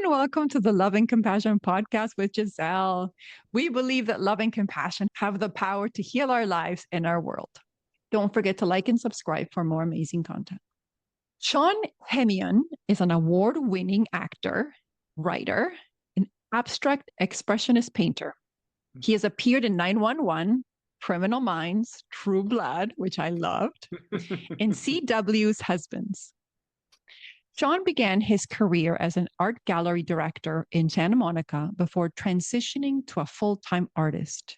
and welcome to the Love and Compassion podcast with Giselle. We believe that love and compassion have the power to heal our lives and our world. Don't forget to like and subscribe for more amazing content. Sean Hemeon is an award-winning actor, writer, and abstract expressionist painter. He has appeared in 911, Criminal Minds, True Blood, which I loved, and CW's Husbands. Sean began his career as an art gallery director in Santa Monica before transitioning to a full-time artist.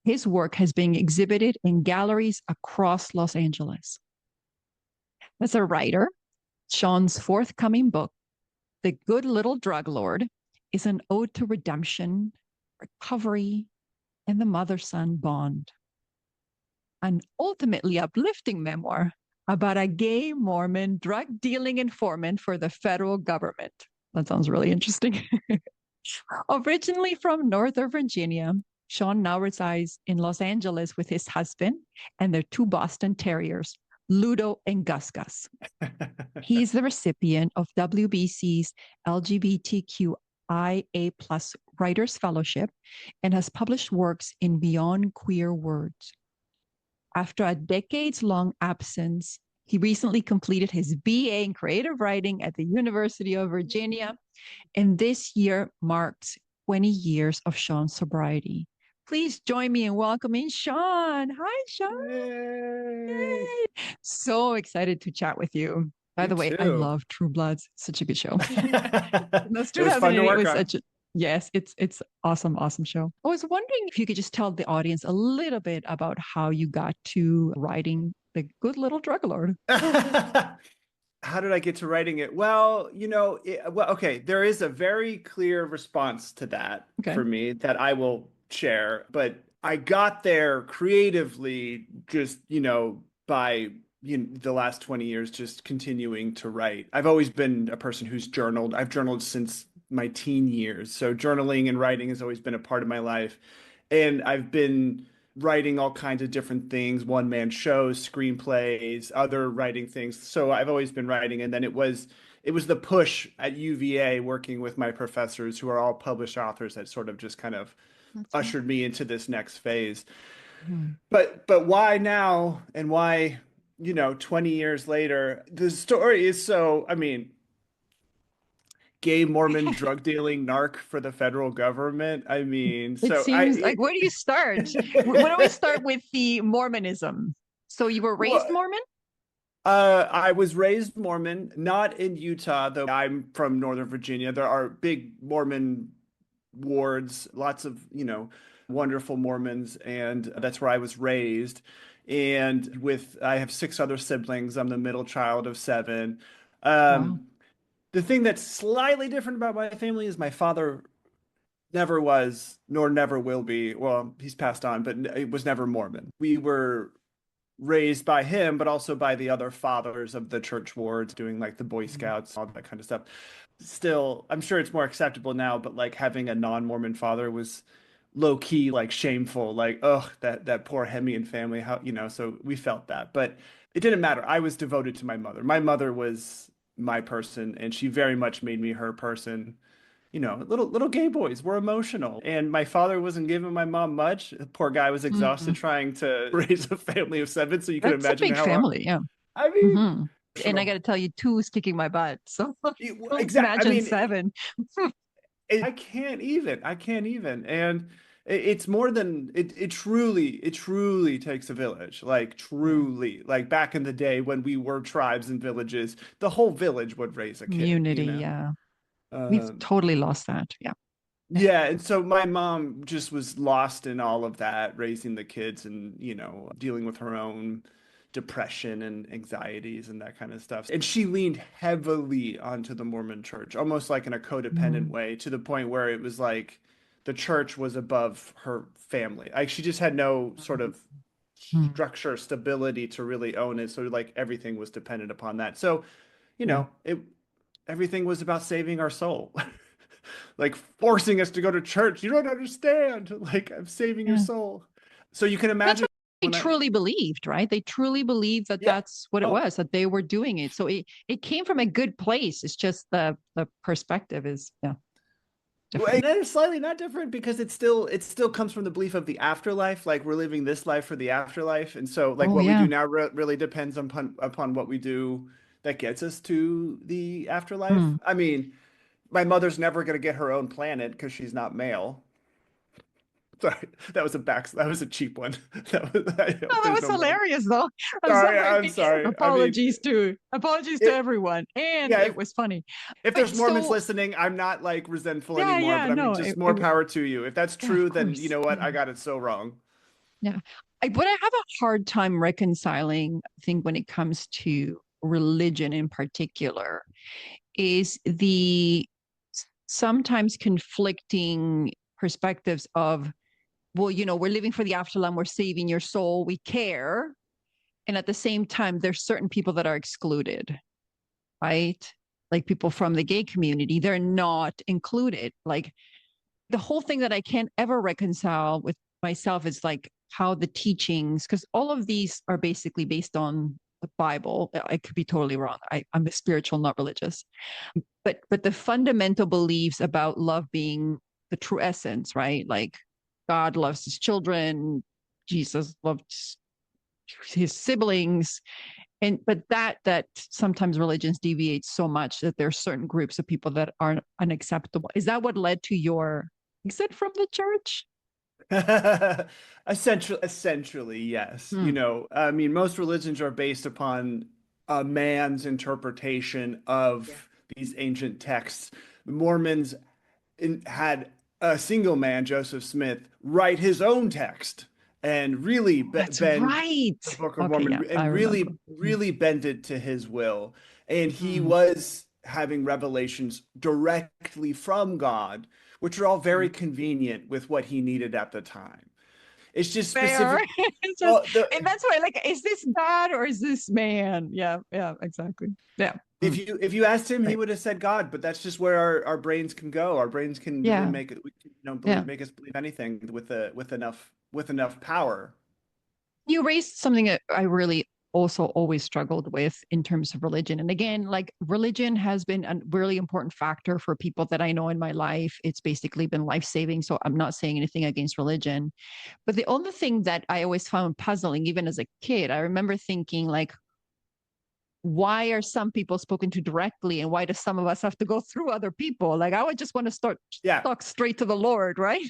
His work has been exhibited in galleries across Los Angeles. As a writer, Sean's forthcoming book, The Good Little Drug Lord, is an ode to redemption, recovery, and the mother-son bond. An ultimately uplifting memoir about a gay Mormon drug dealing informant for the federal government. That sounds really interesting. Originally from Northern Virginia, Sean now resides in Los Angeles with his husband and their two Boston Terriers, Ludo and Gus Gus. He's the recipient of WBC's LGBTQIA+ Writers Fellowship and has published works in Beyond Queer Words. After a decades-long absence, he recently completed his BA in creative writing at the University of Virginia, and this year marks 20 years of Sean's sobriety. Please join me in welcoming Sean. Hi, Sean. Yay. Yay. So excited to chat with you. By the way, I love True Bloods. Such a good show. It was fun to work on. Yes, it's awesome show. I was wondering if you could just tell the audience a little bit about how you got to writing The Good Little Drug Lord. How did I get to writing it? Well, okay, there is a very clear response to that for me that I will share, but I got there creatively just, by the last 20 years, just continuing to write. I've always been a person who's journaled. I've journaled since my teen years. So journaling and writing has always been a part of my life. And I've been writing all kinds of different things, one-man shows, screenplays, other writing things. So I've always been writing. And then it was the push at UVA working with my professors who are all published authors that sort of just kind of ushered me into this next phase. But why now and why, 20 years later? The story is gay Mormon drug dealing narc for the federal government. It seems like, where do you start? Why don't we start with the Mormonism? So you were raised Mormon? I was raised Mormon, not in Utah, though I'm from Northern Virginia. There are big Mormon wards, lots of, wonderful Mormons, and that's where I was raised. And I have 6 other siblings. I'm the middle child of 7. Wow. The thing that's slightly different about my family is my father never was, nor never will be. Well, he's passed on, but it was never Mormon. We were raised by him, but also by the other fathers of the church wards, doing like the Boy Scouts, all that kind of stuff. Still, I'm sure it's more acceptable now, but like having a non-Mormon father was low key, like shameful, like, oh, that poor Hemeon family, how, so we felt that, but it didn't matter. I was devoted to my mother. My mother was my person, and she very much made me her person. Little gay boys were emotional, and my father wasn't giving my mom much. The poor guy was exhausted trying to raise a family of 7, so you can imagine a big family. Yeah. I mean, and I got to tell you, 2 is kicking my butt. So exactly. Imagine 7. I can't even. And it's more than it truly takes a village. Like truly, like back in the day when we were tribes and villages, the whole village would raise a kid. Community, yeah. We've totally lost that. Yeah. Yeah, and so my mom just was lost in all of that, raising the kids and, dealing with her own depression and anxieties and that kind of stuff. And she leaned heavily onto the Mormon church, almost like in a codependent way, to the point where it was like the church was above her family. Like she just had no sort of structure, stability to really own it. So like everything was dependent upon that. So, everything was about saving our soul. Like forcing us to go to church. You don't understand. Like I'm saving your soul. So you can imagine They truly believed, right? They truly believed that that's what it was, that they were doing it. So it came from a good place. It's just the perspective is, different. And it's slightly not different because it still comes from the belief of the afterlife. Like we're living this life for the afterlife. And so like what we do now really depends upon what we do that gets us to the afterlife. I mean, my mother's never going to get her own planet because she's not male. Sorry, that was a cheap one. That was hilarious, though. I'm sorry. Apologies to everyone, and it was funny. If there's Mormons listening, I'm not like resentful anymore. But I mean, just more power to you. If that's true, then you know what? I got it so wrong. Yeah, what I have a hard time reconciling, I think, when it comes to religion in particular, is the sometimes conflicting perspectives of, well, we're living for the afterlife, we're saving your soul, we care. And at the same time, there's certain people that are excluded, right? Like people from the gay community, they're not included. Like the whole thing that I can't ever reconcile with myself is like how the teachings, because all of these are basically based on the Bible. I could be totally wrong. I'm a spiritual, not religious. But the fundamental beliefs about love being the true essence, right? Like God loves his children, Jesus loved his siblings, but that sometimes religions deviate so much that there are certain groups of people that are unacceptable. Is that what led to your exit from the church? Essentially, yes. I mean, most religions are based upon a man's interpretation of these ancient texts. Mormons had a single man, Joseph Smith, write his own text and really bend the Book of Mormon and really bend it to his will. And he was having revelations directly from God, which are all very convenient with what he needed at the time. It's just specific. And that's why, like, is this God or is this man? Yeah, exactly. Yeah. If you asked him, he would have said God, but that's just where our brains can go. Our brains can really make it, make us believe anything with enough power. You raised something that I really also always struggled with in terms of religion. And again, like religion has been a really important factor for people that I know in my life. It's basically been life-saving. So I'm not saying anything against religion. But the only thing that I always found puzzling, even as a kid, I remember thinking like, why are some people spoken to directly and why do some of us have to go through other people? Like I would just want to talk straight to the Lord, right?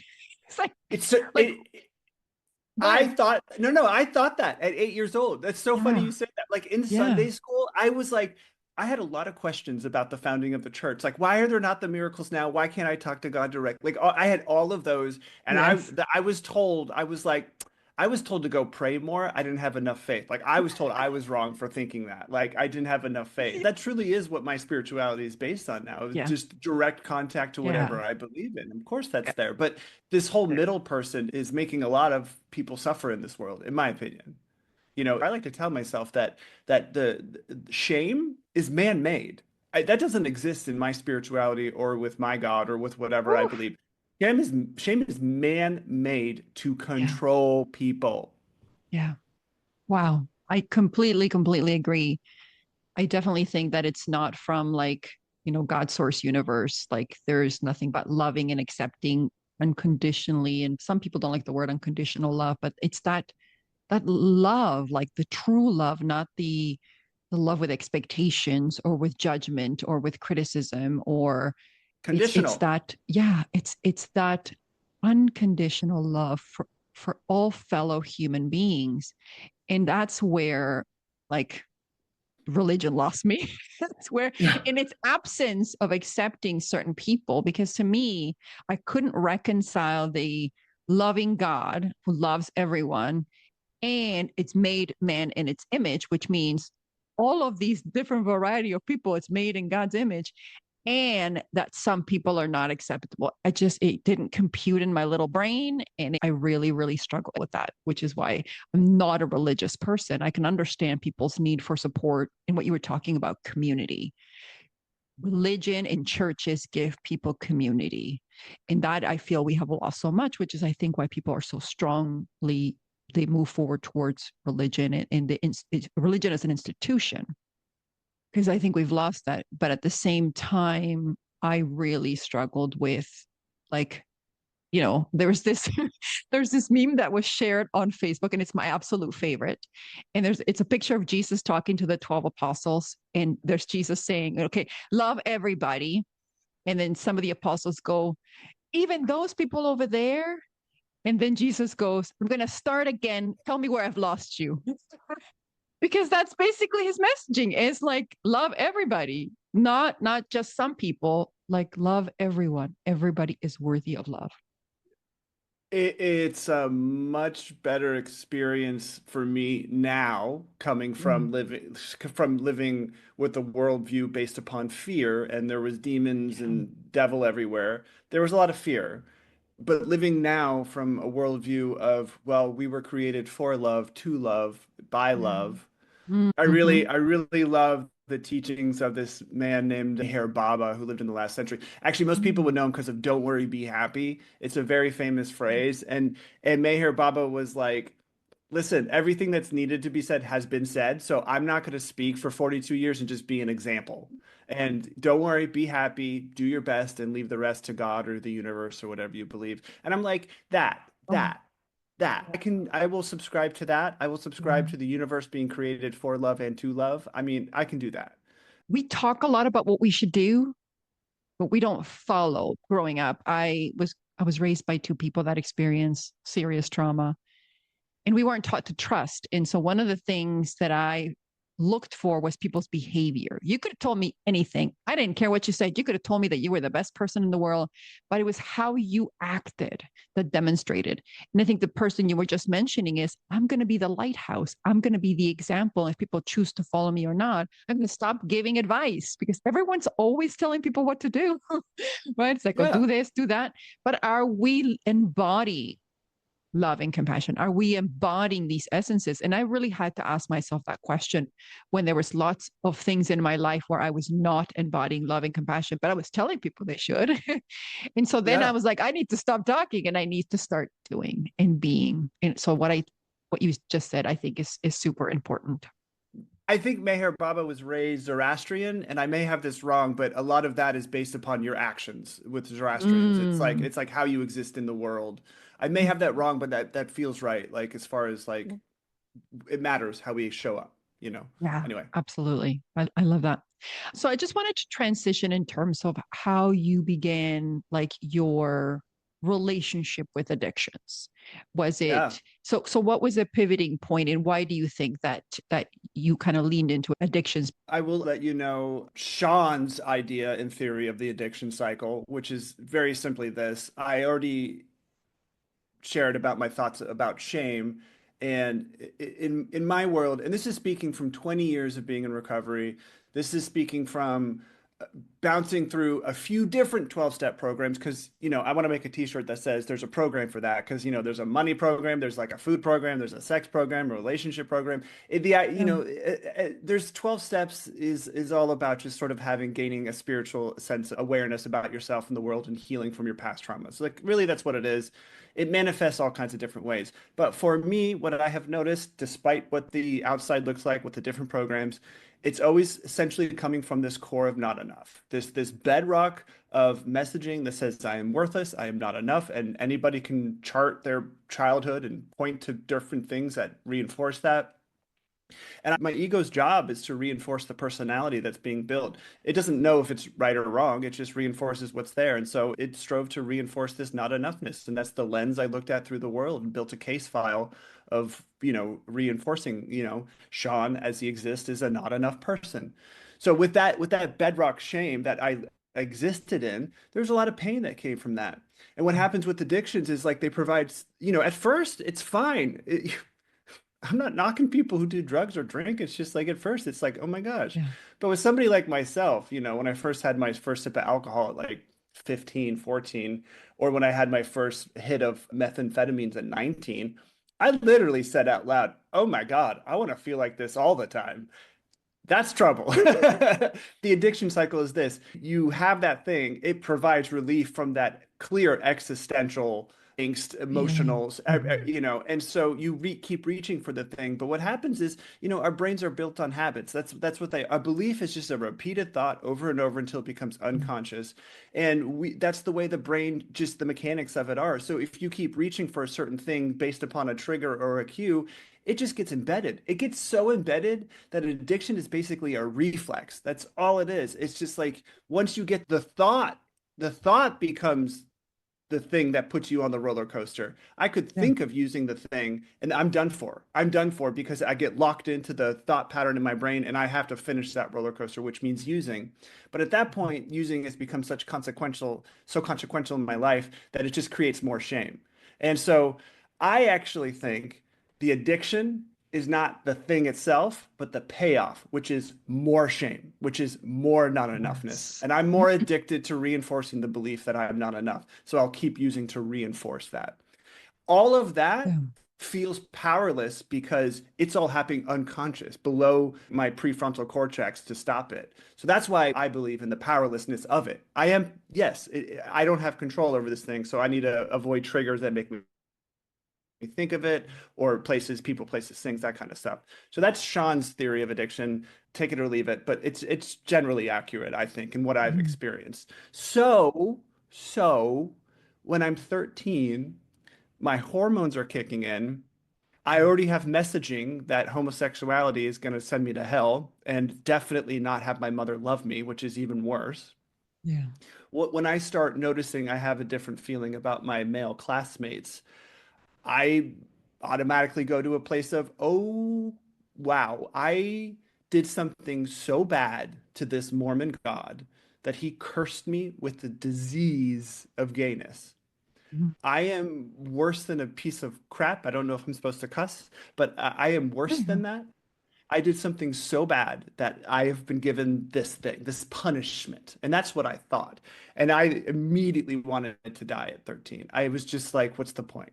I thought that at 8 years old. That's so funny you said that. Like in Sunday school, I was like, I had a lot of questions about the founding of the church. Like, why are there not the miracles now? Why can't I talk to God directly? Like, I had all of those, and I was told to go pray more. I didn't have enough faith. Like I was told I was wrong for thinking that. Like I didn't have enough faith. That truly is what my spirituality is based on now. Just direct contact to whatever I believe in. Of course that's there. But this whole middle person is making a lot of people suffer in this world, in my opinion. I like to tell myself that the shame is man-made. That doesn't exist in my spirituality or with my God or with whatever I believe. Shame is man-made to control people. Yeah. Wow. I completely agree. I definitely think that it's not from like, God's source universe. Like there's nothing but loving and accepting unconditionally. And some people don't like the word unconditional love, but it's that love, like the true love, not the love with expectations or with judgment or with criticism or conditional. It's that unconditional love for all fellow human beings. And that's where like religion lost me. That's where in its absence of accepting certain people, because to me, I couldn't reconcile the loving God who loves everyone and it's made man in its image, which means all of these different variety of people, it's made in God's image, and that some people are not acceptable. It didn't compute in my little brain. And I really struggle with that, which is why I'm not a religious person. I can understand people's need for support in what you were talking about, community. Religion and churches give people community. And that I feel we have lost so much, which is I think why people are so strongly they move forward towards religion and religion as an institution, because I think we've lost that. But at the same time, I really struggled with, like, there's this there's this meme that was shared on Facebook, and it's my absolute favorite. And it's a picture of Jesus talking to the 12 apostles, and there's Jesus saying, okay, love everybody. And then some of the apostles go, even those people over there. And then Jesus goes, I'm going to start again. Tell me where I've lost you. Because that's basically his messaging, is like, love everybody, not just some people, like love everyone. Everybody is worthy of love. It's a much better experience for me now, coming from living with a worldview based upon fear, and there was demons and devil everywhere. There was a lot of fear. But living now from a worldview of, well, we were created for love, to love, by love. Mm-hmm. I really love the teachings of this man named Meher Baba who lived in the last century. Actually, most people would know him because of "Don't worry, be happy." It's a very famous phrase, and Meher Baba was like, "Listen, everything that's needed to be said has been said, so I'm not going to speak for 42 years and just be an example. And don't worry, be happy, do your best, and leave the rest to God or the universe or whatever you believe." And I'm like, Oh, that I will subscribe to that. I will subscribe yeah. to the universe being created for love and to love. I mean, I can do that. We talk a lot about what we should do, but we don't follow. Growing up, I was raised by two people that experience serious trauma, and we weren't taught to trust. And so one of the things that I looked for was people's behavior. You could have told me anything. I didn't care what you said. You could have told me that you were the best person in the world, but it was how you acted that demonstrated. And I think the person you were just mentioning is, I'm going to be the lighthouse. I'm going to be the example. If people choose to follow me or not, I'm going to stop giving advice, because everyone's always telling people what to do. Right? It's like, oh, Yeah. do this, do that. But are we embody love and compassion? Are we embodying these essences? And I really had to ask myself that question when there was lots of things in my life where I was not embodying love and compassion, but I was telling people they should. And so then I Yeah. was like, I need to stop talking and I need to start doing and being. And so what you just said, I think is super important. I think Meher Baba was raised Zoroastrian, and I may have this wrong, but a lot of that is based upon your actions with Zoroastrians. Mm. It's like how you exist in the world. I may have that wrong, but that feels right. Like as far as like it matters how we show up, you know. Yeah, Anyway. absolutely. I love that. So I just wanted to transition in terms of how you began, like, your relationship with addictions. Was Yeah. it so what was a pivoting point, and why do you think that you kind of leaned into addictions? I will let you know Sean's idea in theory of the addiction cycle, which is very simply this. I already shared about my thoughts about shame. And in my world, and this is speaking from 20 years of being in recovery, this is speaking from bouncing through a few different 12-step programs because, I want to make a t-shirt that says there's a program for that because, there's a money program, there's like a food program, there's a sex program, a relationship program. Yeah. There's 12 steps is all about just sort of gaining a spiritual sense of awareness about yourself and the world and healing from your past traumas. So, like, really, that's what it is. It manifests all kinds of different ways. But for me, what I have noticed, despite what the outside looks like with the different programs, it's always essentially coming from this core of not enough, this bedrock of messaging that says I am worthless, I am not enough, and anybody can chart their childhood and point to different things that reinforce that. And my ego's job is to reinforce the personality that's being built. It doesn't know if it's right or wrong. It just reinforces what's there. And so it strove to reinforce this not enoughness. And that's the lens I looked at through the world and built a case file of, reinforcing, Sean as he exists is a not enough person. So with that bedrock shame that I existed in, there's a lot of pain that came from that. And what happens with addictions is like they provide, at first it's fine. I'm not knocking people who do drugs or drink. It's just like at first it's like, oh my gosh. Yeah. But with somebody like myself, when I first had my first sip of alcohol at like 15, 14, or when I had my first hit of methamphetamines at 19, I literally said out loud, oh my God, I want to feel like this all the time. That's trouble. The addiction cycle is this. You have that thing, it provides relief from that clear existential angst, Yeah. emotionals, Mhm. and so you keep reaching for the thing. But what happens is, our brains are built on habits. That's what a belief is just a repeated thought over and over until it becomes Mhm. unconscious. And that's the way the brain, just the mechanics of it are. So if you keep reaching for a certain thing based upon a trigger or a cue, it just gets embedded. It gets so embedded that an addiction is basically a reflex. That's all it is. It's just like once you get the thought becomes the thing that puts you on the roller coaster. I could Yeah. think of using the thing and I'm done for. I'm done for because I get locked into the thought pattern in my brain and I have to finish that roller coaster, which means using. But at that Mhm. point, using has become so consequential in my life that it just creates more shame. And so I actually think the addiction is not the thing itself, but the payoff, which is more shame, which is more not enoughness. Yes. And I'm more addicted to reinforcing the belief that I'm not enough. So I'll keep using to reinforce that. All of that Yeah. feels powerless because it's all happening unconscious below my prefrontal cortex to stop it. So that's why I believe in the powerlessness of it. Yes, I don't have control over this thing. So I need to avoid triggers that make me think of it, or places, people, places, things, that kind of stuff. So that's Sean's theory of addiction. Take it or leave it, but it's generally accurate, I think, in what I've Mhm. experienced. So when I'm 13, my hormones are kicking in. I already have messaging that homosexuality is going to send me to hell and definitely not have my mother love me, which is even worse. Yeah. When I start noticing I have a different feeling about my male classmates, I automatically go to a place of, oh, wow, I did something so bad to this Mormon God that he cursed me with the disease of gayness. Mhm. I am worse than a piece of crap. I don't know if I'm supposed to cuss, but I am worse Yeah. than that. I did something so bad that I have been given this thing, this punishment. And that's what I thought. And I immediately wanted to die at 13. I was just like, what's the point,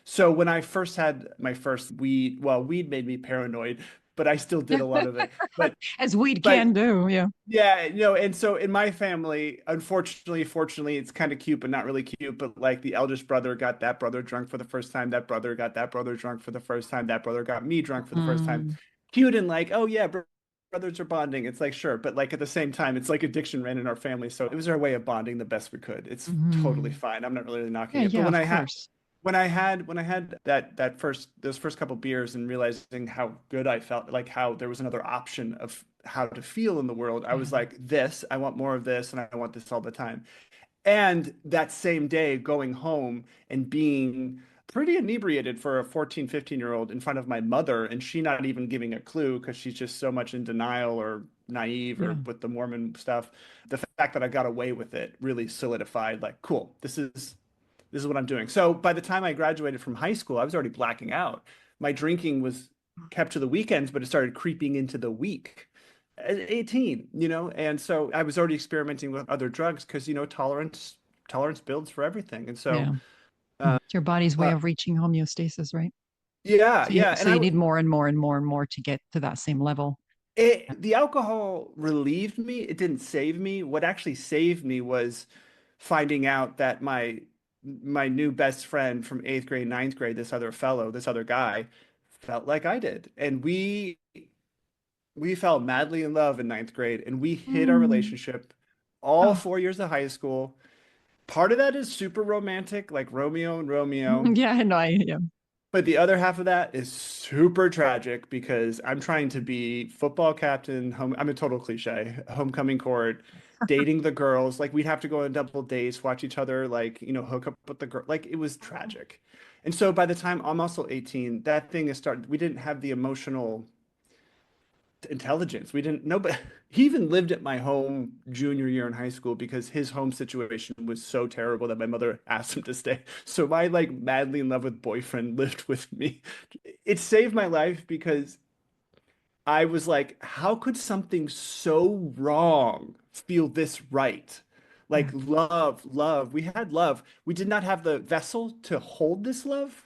So when I first had my first weed, well, weed made me paranoid, but I still did a lot of it. As weed But can do. Yeah. yeah, and so in my family, unfortunately, fortunately, it's kind of cute, but not really cute. But like the eldest brother got that brother drunk for the first time. That brother got that brother drunk for the first time. That brother got me drunk for the first time. Mm. Cute and like, oh yeah, brothers are bonding. It's like, sure. But like at the same time, it's like addiction ran in our family. So it was our way of bonding the best we could. It's totally Mhm. fine. I'm not really knocking Yeah. it. But Yeah. when Of I had course. when I had that first those first couple beers and realizing how good I felt, like how there was another option of how to feel in the world, I was Yeah. like, this, I want more of this, and I want this all the time. And that same day, going home and being pretty inebriated for a 14, 15-year-old in front of my mother, and she not even giving a clue because she's just so much in denial or naive or Yeah. with the Mormon stuff. The fact that I got away with it really solidified, like, cool, this is what I'm doing. So by the time I graduated from high school, I was already blacking out. My drinking was kept to the weekends, but it started creeping into the week. At 18, and so I was already experimenting with other drugs because, tolerance builds for everything. And so, Yeah. uh, It's your body's way uh, of reaching homeostasis, right? yeah, So you yeah. so you need more and more and more and more to get to that same level. The alcohol relieved me. It didn't save me. What actually saved me was finding out that my new best friend from eighth grade, ninth grade, this other guy, felt like I did. And we fell madly in love in ninth grade and we hid our Mm. relationship all Oh. 4 years of high school. Part of that is super romantic, like Romeo and Romeo. Yeah, no, yeah. But the other half of that is super tragic because I'm trying to be football captain, I'm a total cliche, homecoming court, dating the girls. Like we'd have to go on double dates, watch each other, like, hook up with the girl. Like it was tragic. And so by the time I'm also 18, that thing is started. We didn't have the emotional intelligence. We didn't know, but he even lived at my home junior year in high school because his home situation was so terrible that my mother asked him to stay. So my like madly in love with boyfriend lived with me. It saved my life because I was like, how could something so wrong feel this right? Like Yeah. love. We had love. We did not have the vessel to hold this love.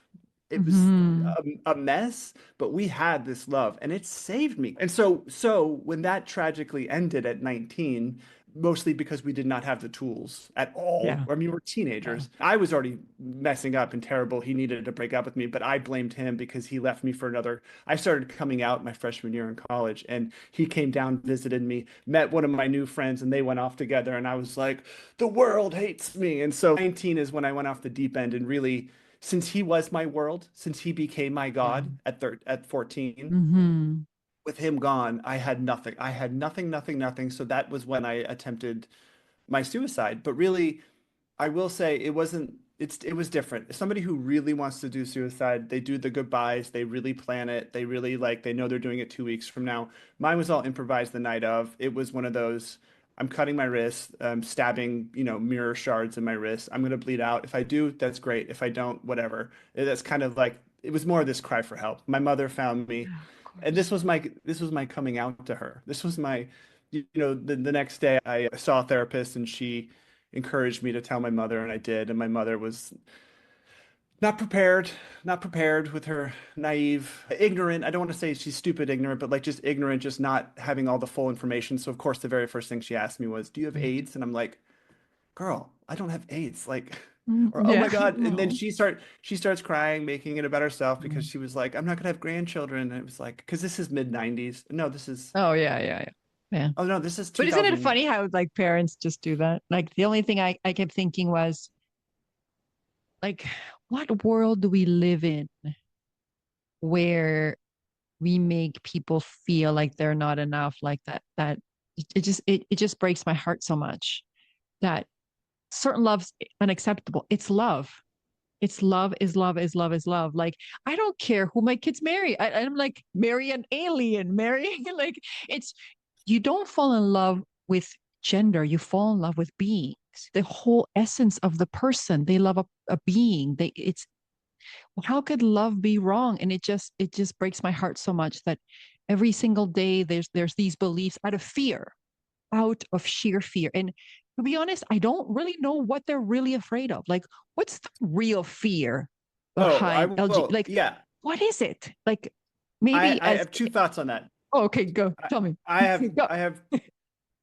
It was Hmm. a mess, but we had this love and it saved me. And so when that tragically ended at 19, mostly because we did not have the tools at all. Yeah. I mean, we're Yeah. teenagers. I was already messing up and terrible. He needed to break up with me, but I blamed him because he left me for another. I started coming out my freshman year in college, and he came down, visited me, met one of my new friends, and they went off together. And I was like, the world hates me. And so 19 is when I went off the deep end and really, since he was my world, since he became my Yeah. God at 14, Mm-hmm. with him gone, I had nothing. I had nothing, nothing, nothing. So that was when I attempted my suicide. But really, I will say it was different. Somebody who really wants to do suicide, they do the goodbyes, they really plan it, they really like they know they're doing it 2 weeks from now. Mine was all improvised the night of. It was one of those, I'm cutting my wrist, stabbing, mirror shards in my wrist. I'm gonna bleed out. If I do, that's great. If I don't, whatever. That's kind of like it was more of this cry for help. My mother found me, Yeah, of and course. this was my coming out to her. This was my, the next day I saw a therapist, and she encouraged me to tell my mother, and I did. And my mother was not prepared with her naive, ignorant. I don't want to say she's stupid, ignorant, but like just ignorant, just not having all the full information. So of course, the very first thing she asked me was, "Do you have Right. AIDS?" And I'm like, "Girl, I don't have AIDS." Like, or oh Yeah. my God. And then No. she starts crying, making it about herself because Mm. she was like, "I'm not gonna have grandchildren." And it was like, because this is mid 90s. No, this is Oh, yeah, yeah, yeah. Yeah. oh no, this is But isn't it 2000. funny how like parents just do that? Like the only thing I kept thinking was like, what world do we live in where we make people feel like they're not enough, like that it just breaks my heart so much that certain love's unacceptable. It's love. It's love is love is love is love. Like, I don't care who my kids marry. I'm like, marry an alien, marry like it's you don't fall in love with gender, you fall in love with beings. The whole essence of the person. They love a being. They it's how could love be wrong? And it just breaks my heart so much that every single day there's these beliefs out of sheer fear. And to be honest, I don't really know what they're really afraid of. Like, what's the real fear Oh, I behind LG? will. Like, Yeah, what is it? Like, maybe I as have two thoughts on that. oh, okay, go I, tell me. Go. I have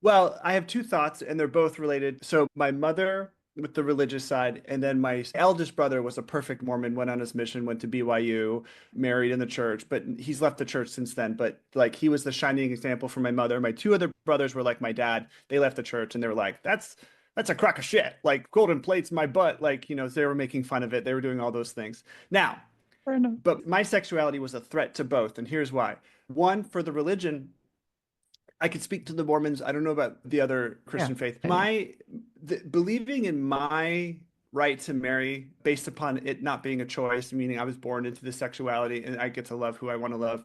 well, I have two thoughts, and they're both related. So my mother with the religious side, and then my eldest brother was a perfect Mormon, went on his mission, went to BYU, married in the church, but he's left the church since then. But like he was the shining example for my mother. My two other brothers were like my dad. They left the church, and they were like, that's a crock of shit. Like golden plates, my butt. Like, they were making fun of it. They were doing all those things. Now, Fair enough. but my sexuality was a threat to both, and here's why. One, for the religion, I could speak to the Mormons. I don't know about the other Yeah. Christian faith. Yeah. Yeah. Believing in my right to marry based upon it not being a choice, meaning I was born into this sexuality and I get to love who I want to love,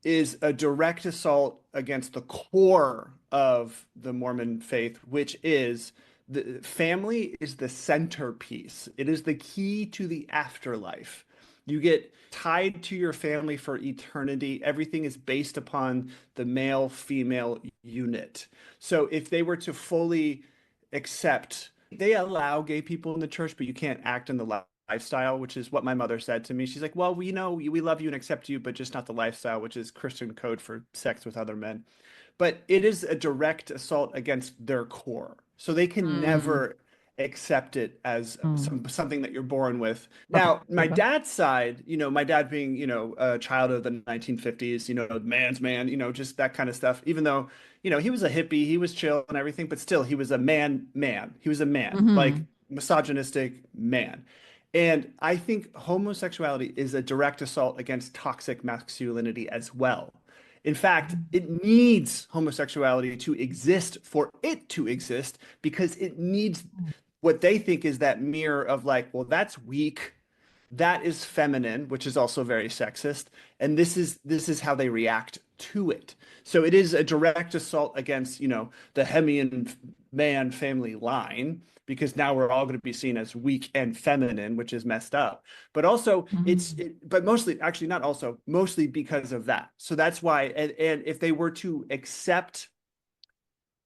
is a direct assault against the core of the Mormon faith, which is the family is the centerpiece. It is the key to the afterlife. You get tied to your family for eternity. Everything is based upon the male female unit. So if they were to fully accept, they allow gay people in the church, but you can't act in the lifestyle, which is what my mother said to me. She's like, well, we know we love you and accept you, but just not the lifestyle, which is Christian code for sex with other men. But it is a direct assault against their core. So they can Mm, never accept it as mm. something that you're born with. Okay. Now, my Okay. dad's side, my dad being, a child of the 1950s, man's man, just that kind of stuff. Even though, he was a hippie, he was chill and everything, but still he was a man. He was a man, like Mm-hmm. misogynistic man. And I think homosexuality is a direct assault against toxic masculinity as well. In fact, it needs homosexuality to exist for it to exist because it needs what they think is that mirror of like, well, that's weak, that is feminine, which is also very sexist, and this is how they react to it. So it is a direct assault against, the Hemeon man family line because now we're all going to be seen as weak and feminine, which is messed up. But also Mm-hmm. but mostly actually not also mostly because of that. So that's why and if they were to accept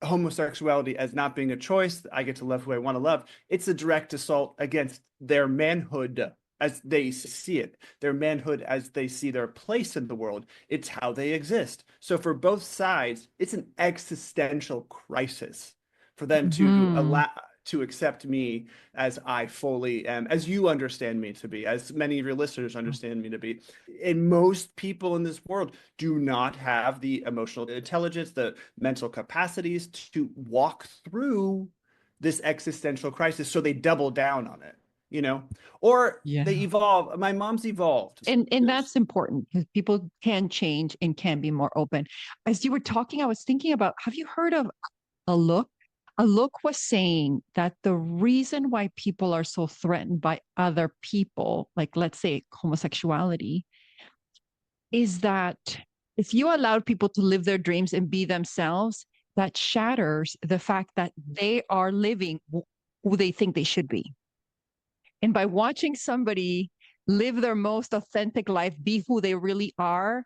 homosexuality as not being a choice, I get to love who I want to love. It's a direct assault against their manhood as they see it, their manhood as they see their place in the world. It's how they exist. So for both sides, it's an existential crisis for them to Hmm. allow to accept me as I fully am, as you understand me to be, as many of your listeners understand me to be. And most people in this world do not have the emotional intelligence, the mental capacities to walk through this existential crisis. So they double down on it, you know, or they Yeah. evolve. My mom's evolved. And that's important because people can change and can be more open. As you were talking, I was thinking about, have you heard of a look? A look was saying that the reason why people are so threatened by other people, like let's say homosexuality, is that if you allow people to live their dreams and be themselves, that shatters the fact that they are living who they think they should be. And by watching somebody live their most authentic life, be who they really are,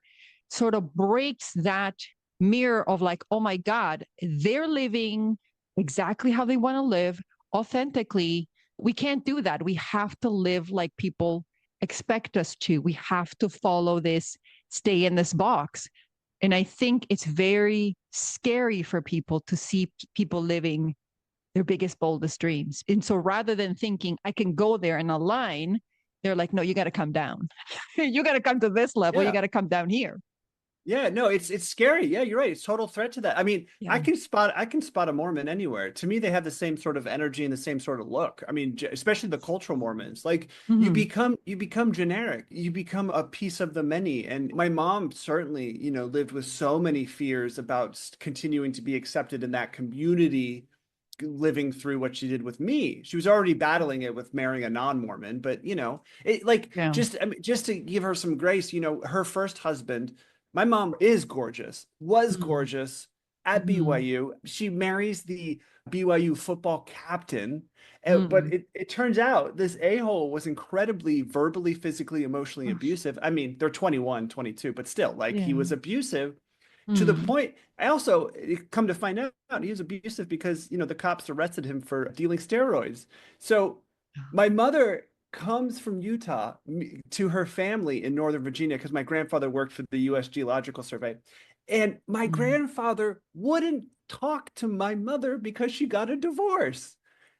sort of breaks that mirror of like, oh my God, they're living exactly how they want to live authentically. We can't do that. We have to live like people expect us to. We have to follow this, stay in this box. And I think it's very scary for people to see people living their biggest, boldest dreams. And so rather than thinking I can go there and align, they're like, no, you got to come down. You got to come to this level. You Yeah. got to come down here. Yeah, no, it's scary. Yeah, you're right. It's total threat to that. I mean, Yeah. I can spot a Mormon anywhere. To me, they have the same sort of energy and the same sort of look. I mean, especially the cultural Mormons. Like Mm-hmm. you become generic. You become a piece of the many. And my mom certainly, you know, lived with so many fears about continuing to be accepted in that community, living through what she did with me. She was already battling it with marrying a non-Mormon, but you know, it like Yeah. just I mean, just to give her some grace, you know, her first husband, my mom is gorgeous, was gorgeous at Mm-hmm. BYU. She marries the BYU football captain. But Mm-hmm. it turns out this a-hole was incredibly verbally, physically, emotionally Oh, abusive. I mean, they're 21, 22, but still, like he yeah. was abusive to the Mm. point. I also come to find out he was abusive because, you know, the cops arrested him for dealing steroids. So my mother comes from Utah to her family in Northern Virginia because my grandfather worked for the U.S. Geological Survey. And my Mm. grandfather wouldn't talk to my mother because she got a divorce.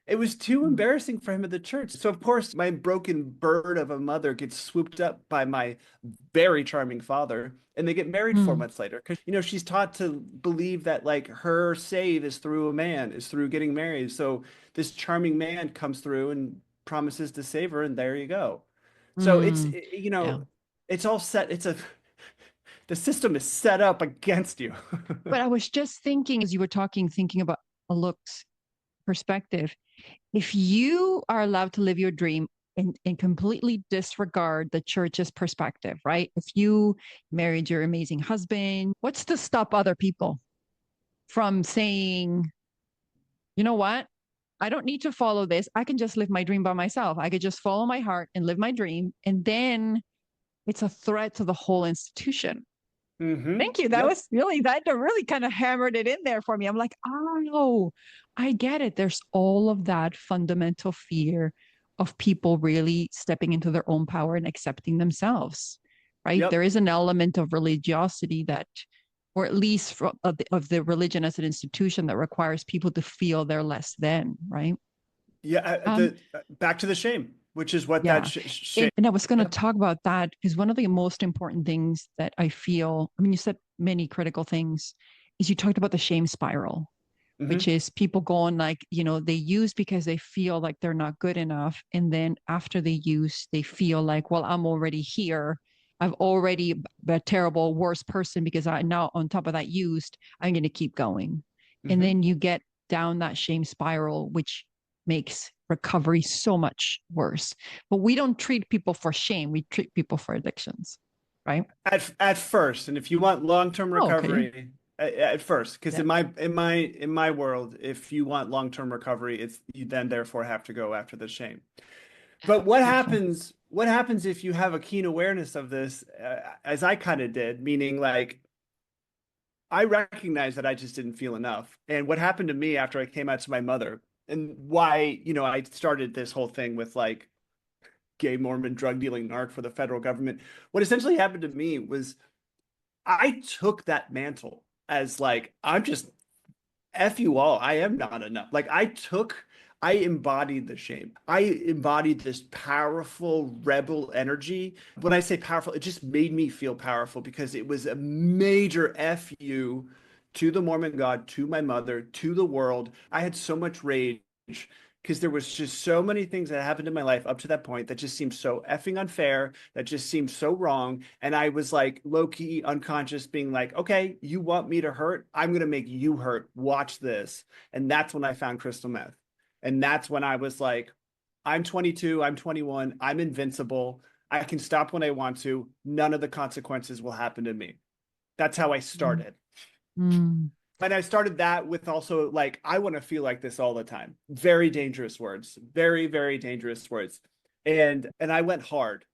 It was too Mm. embarrassing for him at the church. So, of course, my broken bird of a mother gets swooped up by my very charming father, and they get married four Mm. months later. Because, you know, she's taught to believe that, like, her save is through a man, is through getting married. So, this charming man comes through and promises to save her, and there you go. So, Mm. you Yeah. know, it's all set. The system is set up against you. But I was just thinking as you were talking, thinking about a look's perspective. If you are allowed to live your dream and completely disregard the church's perspective, right? If you married your amazing husband, what's to stop other people from saying, you know what? I don't need to follow this. I can just live my dream by myself. I could just follow my heart and live my dream. And then it's a threat to the whole institution. Thank you. That Yep. was really, that really kind of hammered it in there for me. I'm like, oh, I get it. There's all of that fundamental fear of people really stepping into their own power and accepting themselves, right? There Yep. is an element of religiosity that, or at least of the religion as an institution that requires people to feel they're less than, right? Yeah. Um, The back to the shame, which is what that yeah. shame. And I was going to Yep. talk about that because one of the most important things that I feel, I mean, you said many critical things, is you talked about the shame spiral, which Hmm. is people going like, you know, they use because they feel like they're not good enough. And then after they use, they feel like, well, I'm already here. I've already a terrible, worse person because I now, on top of that, used, I'm going to keep going. And Hmm. then you get down that shame spiral, which makes recovery so much worse. But we don't treat people for shame, we treat people for addictions, right? At first, and if you want long-term Oh, okay. recovery, at first, because Yeah. in my world, if you want long-term recovery, it's you then therefore have to go after the shame. But Beautiful. what happens if you have a keen awareness of this, as I kind of did, meaning like I recognize that I just didn't feel enough. And what happened to me after I came out to my mother, and why, you know, I started this whole thing with like gay Mormon drug dealing narc for the federal government. What essentially happened to me was I took that mantle as like, I'm just F you all. I am not enough. Like I embodied the shame. I embodied this powerful rebel energy. When I say powerful, it just made me feel powerful because it was a major F you to the Mormon God, to my mother, to the world. I had so much rage because there was just so many things that happened in my life up to that point that just seemed so effing unfair, that just seemed so wrong. And I was like low key unconscious, being like, okay, you want me to hurt? I'm going to make you hurt. Watch this. And that's when I found crystal meth. And that's when I was like, I'm 22, I'm 21, I'm invincible. I can stop when I want to. None of the consequences will happen to me. That's how I Mm. started. Mm. And I started that with also like, I want to feel like this all the time. Very dangerous words, very, very dangerous words. And I went hard.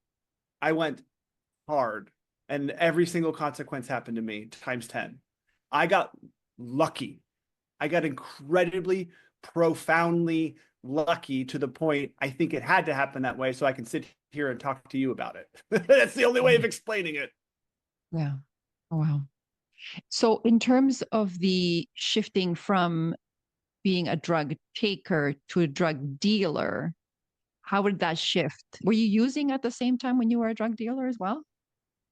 I went hard. And every single consequence happened to me times 10. I got lucky. I got incredibly, profoundly lucky to the point I think it had to happen that way so I can sit here and talk to you about it. That's the only way of explaining it. Yeah. Oh, wow. So, in terms of the shifting from being a drug taker to a drug dealer, how would that shift? Were you using at the same time when you were a drug dealer as well?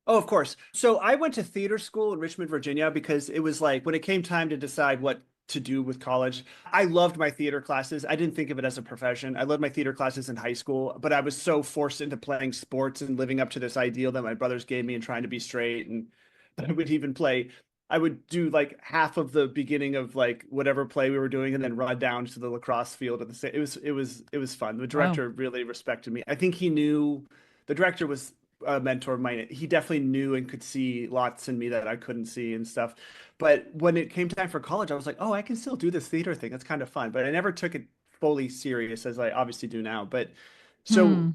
Oh, of course. So I went to theater school in Richmond, Virginia, because it was like when it came time to decide what to do with college, I loved my theater classes. I didn't think of it as a profession. I loved my theater classes in high school, but I was so forced into playing sports and living up to this ideal that my brothers gave me and trying to be straight. And I would even play, I would do like half of the beginning of like whatever play we were doing and then run down to the lacrosse field at the same. It was fun. The Wow. director really respected me. I think he knew the director was a mentor of mine. He definitely knew and could see lots in me that I couldn't see and stuff. But when it came time for college, I was like, oh, I can still do this theater thing. It's kind of fun. But I never took it fully serious as I obviously do now. But so Hmm.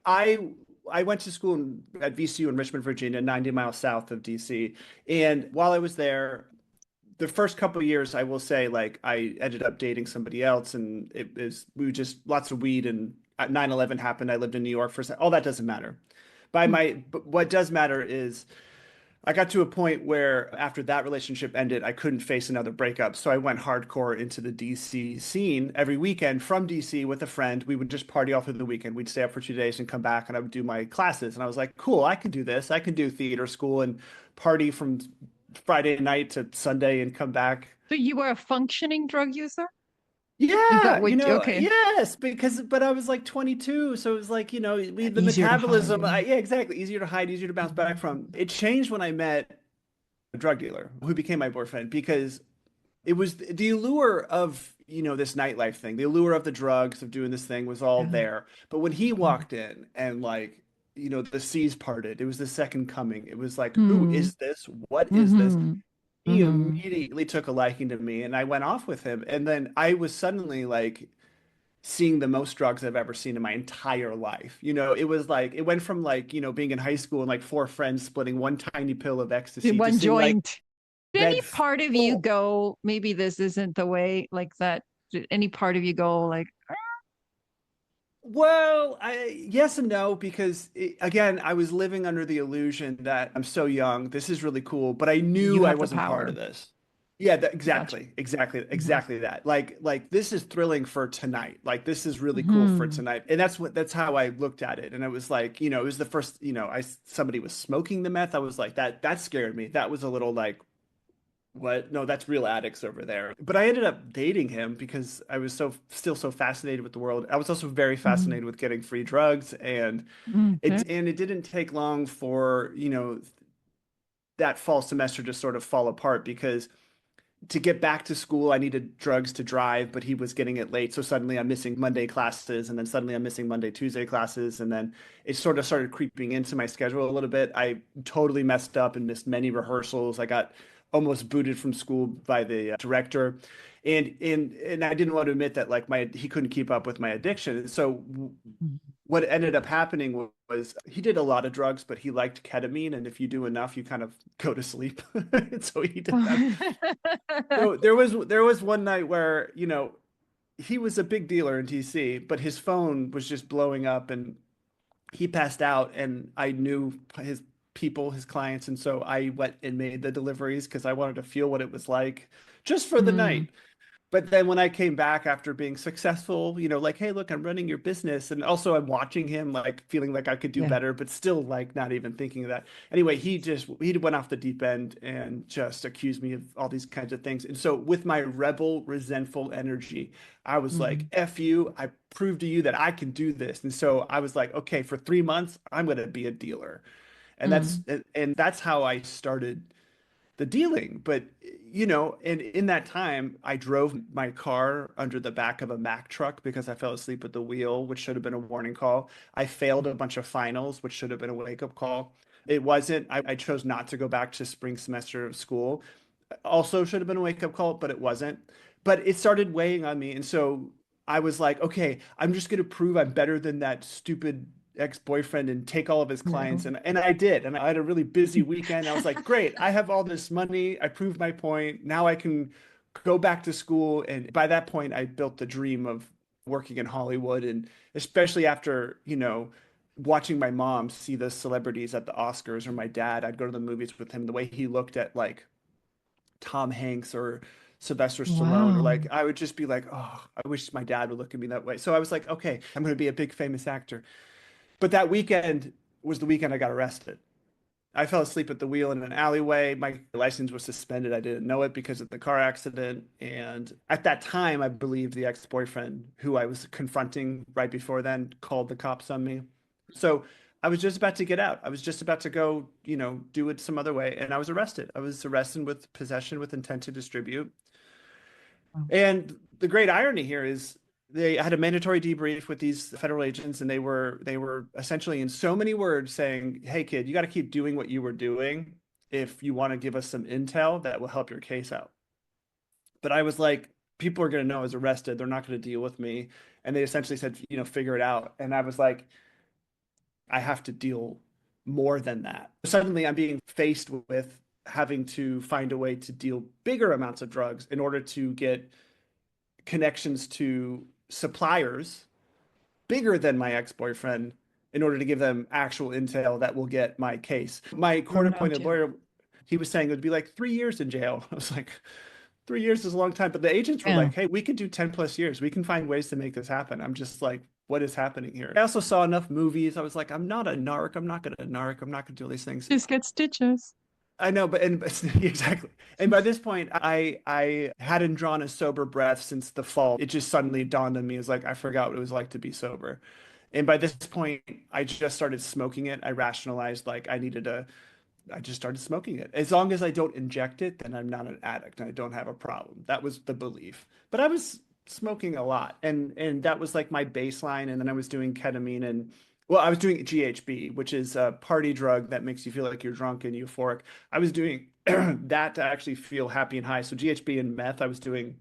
I I went to school at VCU in Richmond, Virginia, 90 miles south of DC. And while I was there, the first couple of years, I will say, like I ended up dating somebody else, and it was we were just lots of weed. And 9/11 happened. I lived in New York for a second. All that doesn't matter. But what does matter is I got to a point where after that relationship ended, I couldn't face another breakup. So I went hardcore into the DC scene every weekend from DC with a friend. We would just party all through the weekend. We'd stay up for 2 days and come back, and I would do my classes. And I was like, cool, I can do this. I can do theater school and party from Friday night to Sunday and come back. So you were a functioning drug user? Is that Yeah, what? Okay. yes, but I was like 22, so it was like, the Easier to hide. metabolism, Yeah. yeah, exactly, easier to hide, easier to bounce back from. It changed when I met a drug dealer who became my boyfriend because it was the allure of, this nightlife thing, the allure of the drugs, of doing this thing was all Yeah. there. But when he walked in and like, the seas parted, it was the second coming. It was like, who Hmm. is this? What is this? Hmm. He Hmm. immediately took a liking to me and I went off with him. And then I was suddenly like seeing the most drugs I've ever seen in my entire life. It was like it went from like, being in high school and like four friends splitting one tiny pill of ecstasy to One seeing like joint. Did any bed part of you full. go, maybe this isn't the way, like that? Did any part of you go, like, Well, yes and no, because again, I was living under the illusion that I'm so young. This is really cool, but I you knew I have the wasn't part of power? this. Yeah, Gotcha. Hmm. exactly that. Like this is thrilling for tonight. Like this is really cool for Hmm. tonight, and that's how I looked at it. And it was like, it was the first, somebody was smoking the meth. I was like that scared me. That was a little like what? No, that's real addicts over there. But I ended up dating him because I was still so fascinated with the world. I was also very Hmm. fascinated with getting free drugs, and Okay. it didn't take long for, that fall semester to sort of fall apart because to get back to school, I needed drugs to drive, but he was getting it late. So suddenly I'm missing Monday classes, and then suddenly I'm missing Monday, Tuesday classes. And then it sort of started creeping into my schedule a little bit. I totally messed up and missed many rehearsals. I got almost booted from school by the director. And I didn't want to admit that like he couldn't keep up with my addiction. So what ended up happening was he did a lot of drugs, but he liked ketamine, and if you do enough, you kind of go to sleep. So he did that. So there was one night where, he was a big dealer in DC, but his phone was just blowing up and he passed out and I knew his people, his clients, and so I went and made the deliveries because I wanted to feel what it was like just for the Hmm. night. But then when I came back after being successful, like, hey, look, I'm running your business. And also I'm watching him, like feeling like I could do Yeah. better, but still like not even thinking of that. Anyway, he went off the deep end and just accused me of all these kinds of things. And so with my rebel, resentful energy, I was like, Mm, F you, I proved to you that I can do this. And so I was like, okay, for 3 months, I'm gonna be a dealer. And that's mm. and that's how I started the dealing. But and in that time, I drove my car under the back of a Mack truck because I fell asleep at the wheel, which should have been a warning call. I failed a bunch of finals, which should have been a wake-up call. It wasn't. I chose not to go back to spring semester of school. Also should have been a wake-up call, but it wasn't. But it started weighing on me, and so I was like, okay, I'm just going to prove I'm better than that stupid ex-boyfriend and take all of his clients. No. And I did. And I had a really busy weekend. I was like, great, I have all this money. I proved my point. Now I can go back to school. And by that point, I built the dream of working in Hollywood. And especially after, watching my mom see the celebrities at the Oscars, or my dad, I'd go to the movies with him, the way he looked at like Tom Hanks or Sylvester Stallone, or Wow. like I would just be like, oh, I wish my dad would look at me that way. So I was like, okay, I'm going to be a big famous actor. But that weekend was the weekend I got arrested. I fell asleep at the wheel in an alleyway. My license was suspended. I didn't know it because of the car accident. And at that time, I believe the ex-boyfriend who I was confronting right before then called the cops on me. So I was just about to get out. I was just about to go, do it some other way. And I was arrested. I was arrested with possession with intent to distribute. Wow. And the great irony here is they had a mandatory debrief with these federal agents, and they were essentially in so many words saying, "Hey kid, you got to keep doing what you were doing if you want to give us some intel that will help your case out." But I was like, people are going to know I was arrested. They're not going to deal with me. And they essentially said, figure it out. And I was like, I have to deal more than that. Suddenly I'm being faced with having to find a way to deal bigger amounts of drugs in order to get connections to suppliers bigger than my ex-boyfriend in order to give them actual intel that will get my case. My Thrown out court-appointed jail. lawyer, he was saying it would be like 3 years in jail. I was like, 3 years is a long time. But the agents were Yeah. like, hey, we could do 10 plus years. We can find ways to make this happen. I'm just like, what is happening here? I also saw enough movies. I was like, I'm not a narc. I'm not going to narc. I'm not going to do all these things. Just get stitches. I know, but exactly. And by this point, I hadn't drawn a sober breath since the fall. It just suddenly dawned on me as like I forgot what it was like to be sober. And by this point, I just started smoking it. I rationalized like I just started smoking it. As long as I don't inject it, then I'm not an addict and I don't have a problem. That was the belief. But I was smoking a lot, and that was like my baseline. And then I was doing ketamine and well, I was doing GHB, which is a party drug that makes you feel like you're drunk and euphoric. I was doing that to actually feel happy and high. So GHB and meth, I was doing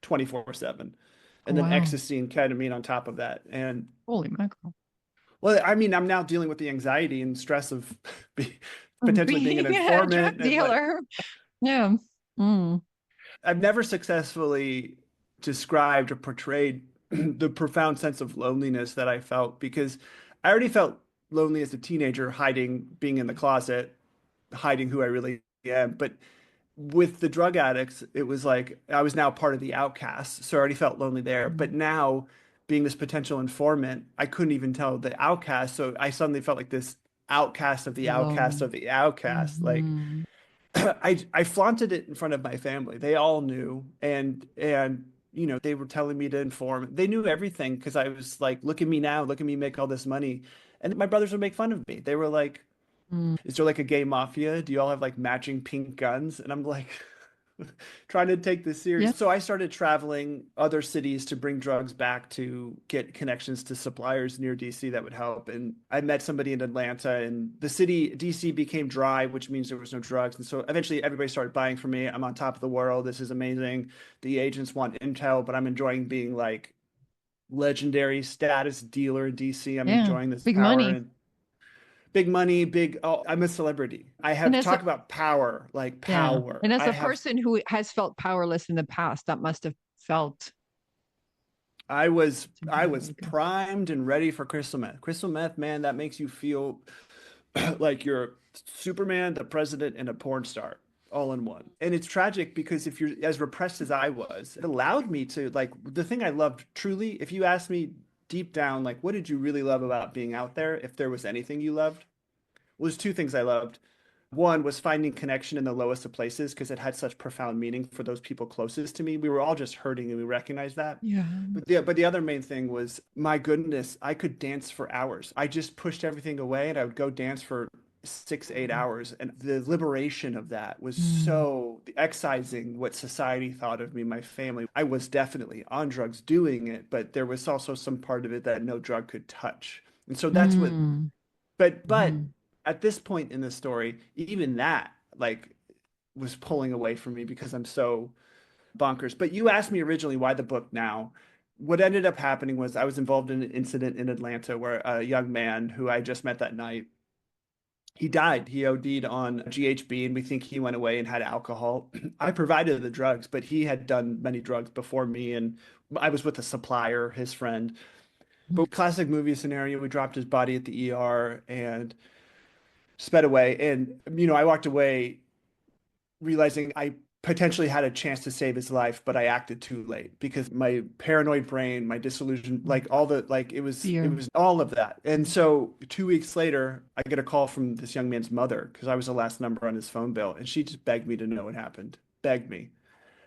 24/7, Oh, and then wow. ecstasy and ketamine on top of that. And Holy mackerel. well, I mean, I'm now dealing with the anxiety and stress of potentially being an Being a drug informant and like dealer. Yeah. Mm. I've never successfully described or portrayed the profound sense of loneliness that I felt because I already felt lonely as a teenager, hiding, being in the closet, hiding who I really am. But with the drug addicts, it was like I was now part of the outcasts. So I already felt lonely there. But Mm. now, being this potential informant, I couldn't even tell the outcast. So I suddenly felt like this outcast of the outcast Alone. of the outcast. Like, Hmm. I flaunted it in front of my family. They all knew, and they were telling me to inform. They knew everything because I was like, "Look at me now, look at me make all this money," and my brothers would make fun of me. They were like, Mm. "Is there like a gay mafia? Do you all have like matching pink guns?" And I'm like, trying to take this serious. Yeah. So I started traveling other cities to bring drugs back to get connections to suppliers near DC that would help. And I met somebody in Atlanta, and the city, DC, became dry, which means there was no drugs. And so eventually everybody started buying from me. I'm on top of the world. This is amazing. The agents want intel, but I'm enjoying being like legendary status dealer in DC. I'm Yeah. enjoying this Big power money. and big money, big. Oh, I'm a celebrity. I And have as a talk about power, like yeah. power. And as I a have person who has felt powerless in the past, that must have felt I was to be I was really good. primed and ready for crystal meth. Crystal meth, man, that makes you feel like you're Superman, the president, and a porn star. all in one. And it's tragic because if you're as repressed as I was, it allowed me to like the thing I loved truly, if you asked me deep down, like, what did you really love about being out there? If there was anything you loved, well, there's two things I loved. One was finding connection in the lowest of places because it had such profound meaning for those people closest to me. We were all just hurting and we recognized that. Yeah. But the other main thing was, my goodness, I could dance for hours. I just pushed everything away and I would go dance for 6, 8 hours. And the liberation of that was Mm. so excising what society thought of me, my family. I was definitely on drugs doing it, but there was also some part of it that no drug could touch. And so that's what, Mm. but Mhm. at this point in the story, even that like was pulling away from me because I'm so bonkers. But you asked me originally why the book now. What ended up happening was I was involved in an incident in Atlanta where a young man who I just met that night, he died. He OD'd on GHB, and we think he went away and had alcohol. I provided the drugs, but he had done many drugs before me, and I was with a supplier, his friend. But classic movie scenario, we dropped his body at the ER and sped away. And, I walked away realizing I potentially had a chance to save his life, but I acted too late because my paranoid brain, my disillusion, like all the like it Fear. was all of that. And so 2 weeks later, I get a call from this young man's mother because I was the last number on his phone bill, and she just begged me to know what happened. Begged me.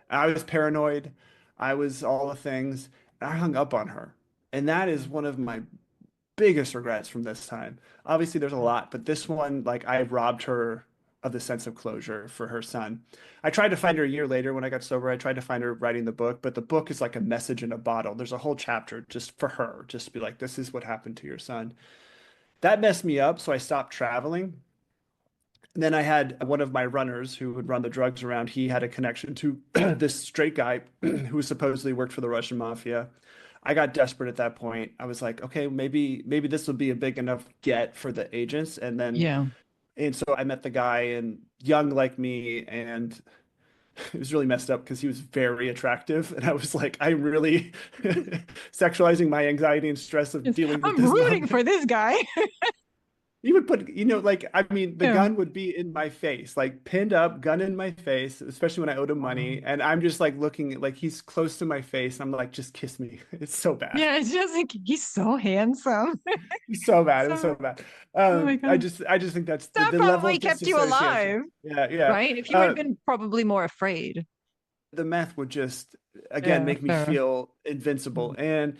I was paranoid. I was all the things. And I hung up on her. And that is one of my biggest regrets from this time. Obviously, there's a lot, but this one, like, I robbed her of the sense of closure for her son. I tried to find her a year later when I got sober. I tried to find her writing the book, but the book is like a message in a bottle. There's a whole chapter just for her, just to be like, this is what happened to your son. That messed me up, so I stopped traveling. And then I had one of my runners who would run the drugs around. He had a connection to this straight guy who supposedly worked for the Russian mafia. I got desperate at that point. I was like, okay, maybe this will be a big enough get for the agents. Yeah. And so I met the guy and young like me, and it was really messed up because he was very attractive. And I was like, I'm really sexualizing my anxiety and stress of Yes. dealing with I'm this rooting love. for this guy. You would put, like, I mean, the Yeah. gun would be in my face, like pinned up, gun in my face, especially when I owed him money. And I'm just like looking like he's close to my face. I'm like, just kiss me. It's so bad. Yeah, it's just like he's so handsome. It's so bad. It was So, so bad. oh my I God. just think that's That the level probably of kept you disassociation. alive, Yeah, yeah. right? If you had Uh, been probably more afraid. the meth would just, again, Yeah, make me fair. feel invincible. And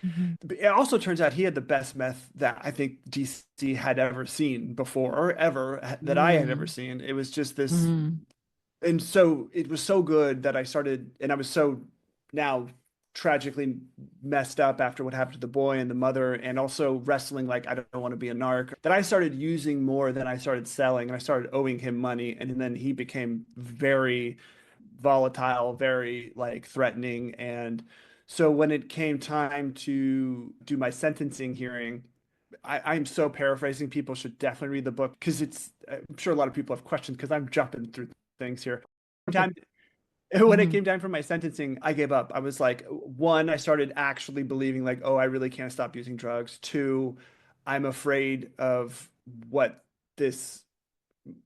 Mm-hmm. it also turns out he had the best meth that I think DC had ever seen before, or ever that I had ever Mm-hmm. seen. It was just this. Mm-hmm. And so it was so good that I started, and I was so now tragically messed up after what happened to the boy and the mother, and also wrestling like I don't want to be a narc, that I started using more than I started selling, and I started owing him money, and then he became very volatile, very like threatening. And so when it came time to do my sentencing hearing, I'm so paraphrasing. People should definitely read the book because I'm sure a lot of people have questions because I'm jumping through things here. Perfect. Time when it Mm-hmm. came time for my sentencing, I gave up. I was like, one, I started actually believing like, oh, I really can't stop using drugs. Two, I'm afraid of what this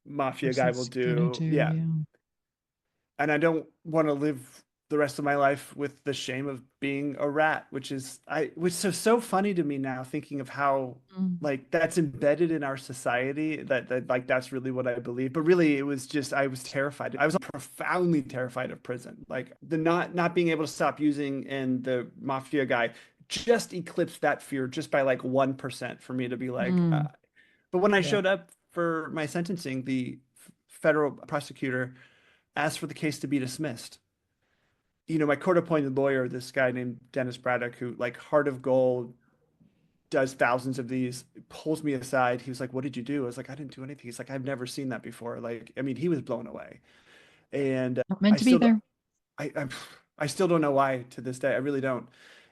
mafia guy will Person's gonna do. do, Yeah, yeah. and I don't want to live the rest of my life with the shame of being a rat, which is so funny to me now, thinking of how Mm. like that's embedded in our society that like that's really what I believe. But really, it was just I was terrified. I was profoundly terrified of prison, like the not being able to stop using, and the mafia guy just eclipsed that fear just by like 1% for me to be like. Mm. But when I Yeah. showed up for my sentencing, the federal prosecutor asked for the case to be dismissed. My court-appointed lawyer, this guy named Dennis Braddock, who like Heart of Gold does thousands of these, pulls me aside. He was like, "What did you do?" I was like, "I didn't do anything." He's like, "I've never seen that before." Like, I mean, he was blown away, and Not meant I to be still, there. I, I still don't know why to this day. I really don't.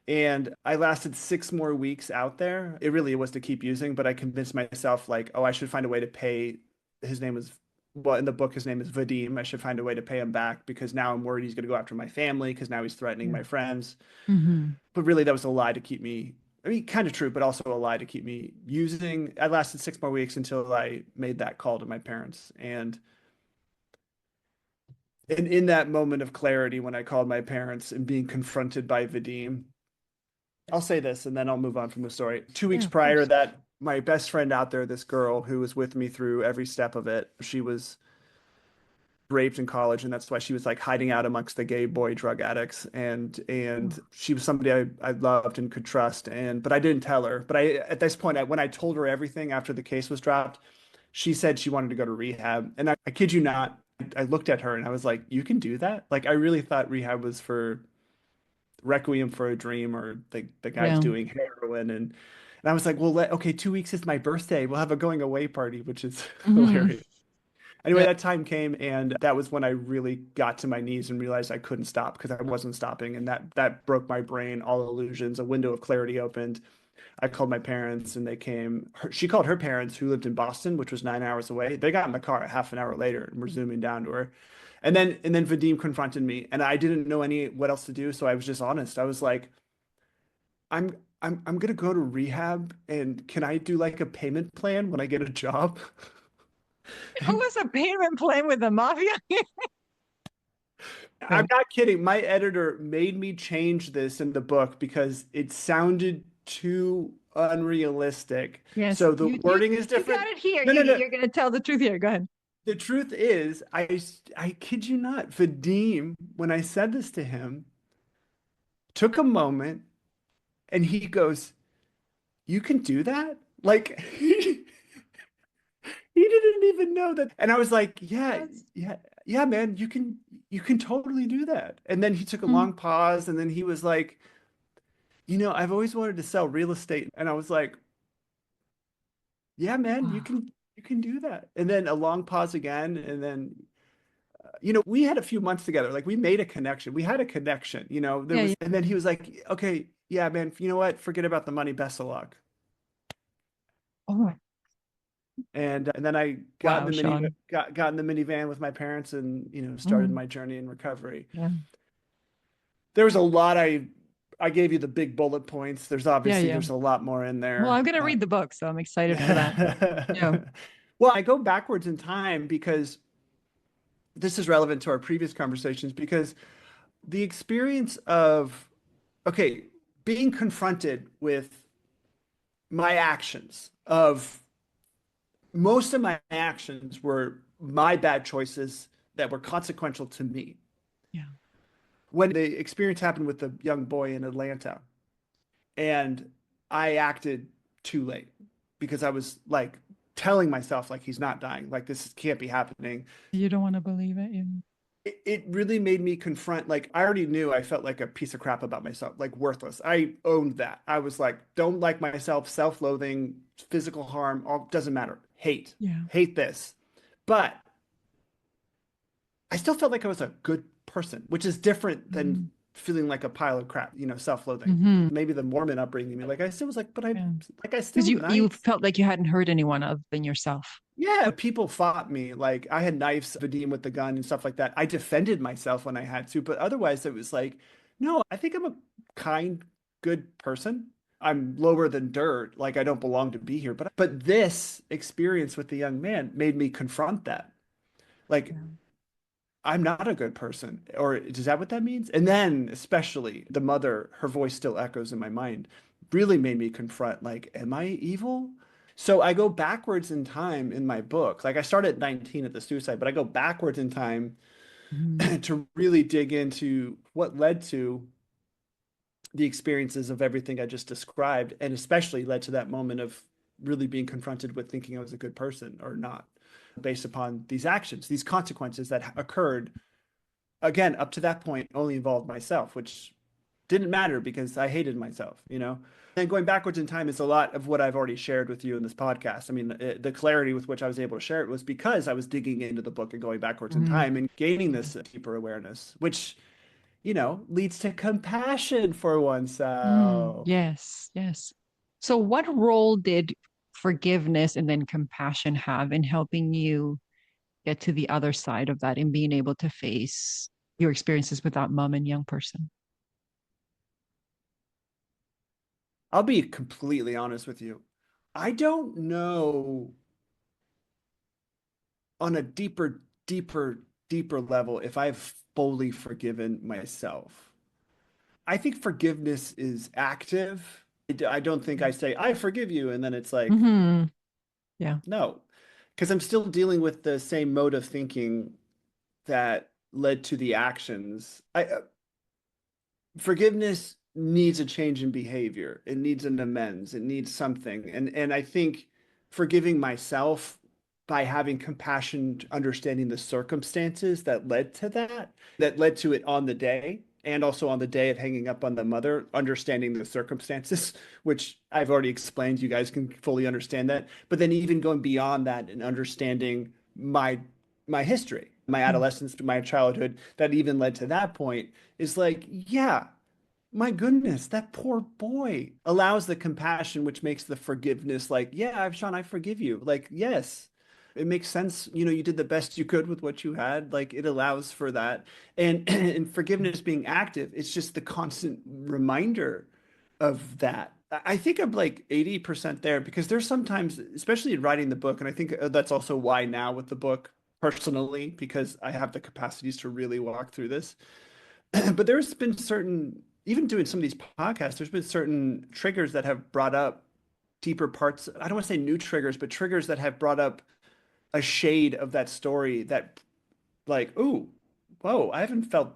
And I lasted 6 more weeks out there. It really was to keep using, but I convinced myself like, oh, I should find a way to pay. His name was, well, in the book, his name is Vadim. I should find a way to pay him back because now I'm worried he's going to go after my family because now he's threatening Yeah. my friends. Mm-hmm. But really, that was a lie to keep me. I mean, kind of true, but also a lie to keep me using. I lasted 6 more weeks until I made that call to my parents, and And in that moment of clarity, when I called my parents and being confronted by Vadim, I'll say this and then I'll move on from the story. 2 weeks of prior to course. that, my best friend out there, this girl who was with me through every step of it, she was raped in college, and that's why she was like hiding out amongst the gay boy drug addicts. And she was somebody I loved and could trust. And but I didn't tell her. But I at this point, when I told her everything after the case was dropped, she said she wanted to go to rehab. And I kid you not, I looked at her and I was like, "You can do that?" Like I really thought rehab was for Requiem for a Dream, or the guy's Yeah. doing heroin. And I was like, "Well, okay, 2 weeks is my birthday. We'll have a going away party," which is Hmm. hilarious. Anyway, Yeah. that time came, and that was when I really got to my knees and realized I couldn't stop because I wasn't stopping, and that broke my brain. All illusions, a window of clarity opened. I called my parents, and they came. She called her parents, who lived in Boston, which was 9 hours away. They got in the car half an hour later, and were zooming down to her. And then Vadim confronted me, and I didn't know what else to do, so I was just honest. I was like, I'm gonna go to rehab, and can I do like a payment plan when I get a job? Who was a payment plan with the mafia? I'm not kidding. My editor made me change this in the book because it sounded too unrealistic. Yes, So the wording is you got different. it here. No, no, no. You're gonna tell the truth here. Go ahead. The truth is, I kid you not, Vadim, when I said this to him, took a moment and he goes, "You can do that?" Like he didn't even know that. And I was like, "Yeah, Yes. yeah, yeah, man, you can totally do that." And then he took a Mm. long pause and then he was like, I've always wanted to sell real estate. And I was like, yeah, man, you can do that. And then a long pause again. And then, we had a few months together. Like we made a connection. We had a connection, there Yeah, was, yeah. and then he was like, okay, yeah, man, you know what? Forget about the money. Best of luck. Oh, And then I got in wow, the mini Sean. got in the minivan with my parents and, started Mm. my journey in recovery. Yeah. There was a lot I gave you the big bullet points. Yeah, yeah. There's a lot more in Well, I'm there. gonna read the book, so I'm excited for that. Yeah. Well, I go backwards in time because this is relevant to our previous conversations because the experience of, okay, being confronted with my actions, of most of my actions were my bad choices that were consequential to me. Yeah. When the experience happened with the young boy in Atlanta, and I acted too late because I was like telling myself like he's not dying, like this can't be happening. You don't want to believe it. Yeah. It really made me confront, like I already knew I felt like a piece of crap about myself, like worthless. I owned that. I was like, don't like myself, self-loathing, physical harm, all doesn't matter. Yeah. Hate this. But I still felt like I was a good person, which is different Mm-hmm. than feeling like a pile of crap, self-loathing. Mm-hmm. Maybe the Mormon upbringing me, like I still was like, but Yeah. I Because still you nice. felt like you hadn't hurt anyone other than yourself. Yeah, people fought me. Like I had knives, Vadim with the gun and stuff like that. I defended myself when I had to, but otherwise it was like, no, I think I'm a kind, good person. I'm lower than dirt. Like I don't belong to be here. But this experience with the young man made me confront that. Like Yeah. I'm not a good person. Or is that what that means? And then especially the mother, her voice still echoes in my mind, really made me confront, like, am I evil? So I go backwards in time in my book. Like I started at 19 at the suicide, but I go backwards in time Mm-hmm. to really dig into what led to the experiences of everything I just described, and especially led to that moment of really being confronted with thinking I was a good person or not, based upon these actions, these consequences that occurred. Again, up to that point, only involved myself, which didn't matter because I hated myself. And going backwards in time is a lot of what I've already shared with you in this podcast. I mean, the clarity with which I was able to share it was because I was digging into the book and going backwards in Mm-hmm. time and gaining this deeper awareness, which, leads to compassion for Mm, oneself. yes, yes. So, what role did forgiveness and then compassion have in helping you get to the other side of that and being able to face your experiences with that mom and young person? I'll be completely honest with you. I don't know on a deeper deeper level, if I've fully forgiven myself. I think forgiveness is active. I don't think I say, I forgive you. And then it's like, Mm-hmm. Yeah. no, because I'm still dealing with the same mode of thinking that led to the actions. Forgiveness needs a change in behavior. It needs an amends. It needs something. And I think forgiving myself by having compassion, understanding the circumstances that led to that, that led to it on the day, and also on the day of hanging up on the mother, understanding the circumstances, which I've already explained. You guys can fully understand that. But then even going beyond that and understanding my history, my adolescence, my childhood, that even led to that point is like, yeah, my goodness, that poor boy allows the compassion, which makes the forgiveness like, yeah, Sean, I forgive you. Like, yes, it makes sense. You know, you did the best you could with what you had. Like, it allows for that. And, and forgiveness being active, it's just the constant reminder of that. I think I'm like 80% there because there's sometimes, especially in writing the book, and I think that's also why now with the book, personally, because I have the capacities to really walk through this. But there's been certain, even doing some of these podcasts, there's been certain triggers that have brought up deeper parts. I don't want to say new triggers, but triggers that have brought up a shade of that story that, like, ooh, whoa, I haven't felt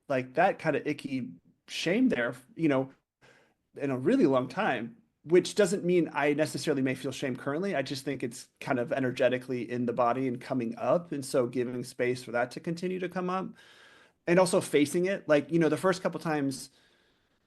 like that kind of icky shame there, in a really long time, which doesn't mean I necessarily may feel shame currently. I just think it's kind of energetically in the body and coming up. And so giving space for that to continue to come up and also facing it. Like, the first couple times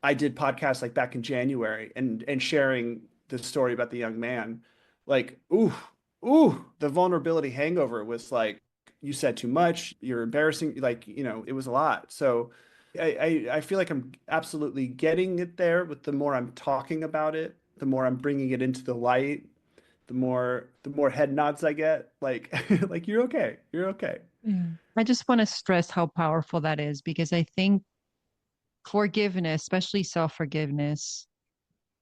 I did podcasts like back in January and sharing the story about the young man, like, the vulnerability hangover was like, you said too much, you're embarrassing, like, it was a lot. So I feel like I'm absolutely getting it there with the more I'm talking about it, the more I'm bringing it into the light, the more head nods I get, like, like, you're okay, you're okay. Yeah. I just want to stress how powerful that is because I think forgiveness, especially self-forgiveness,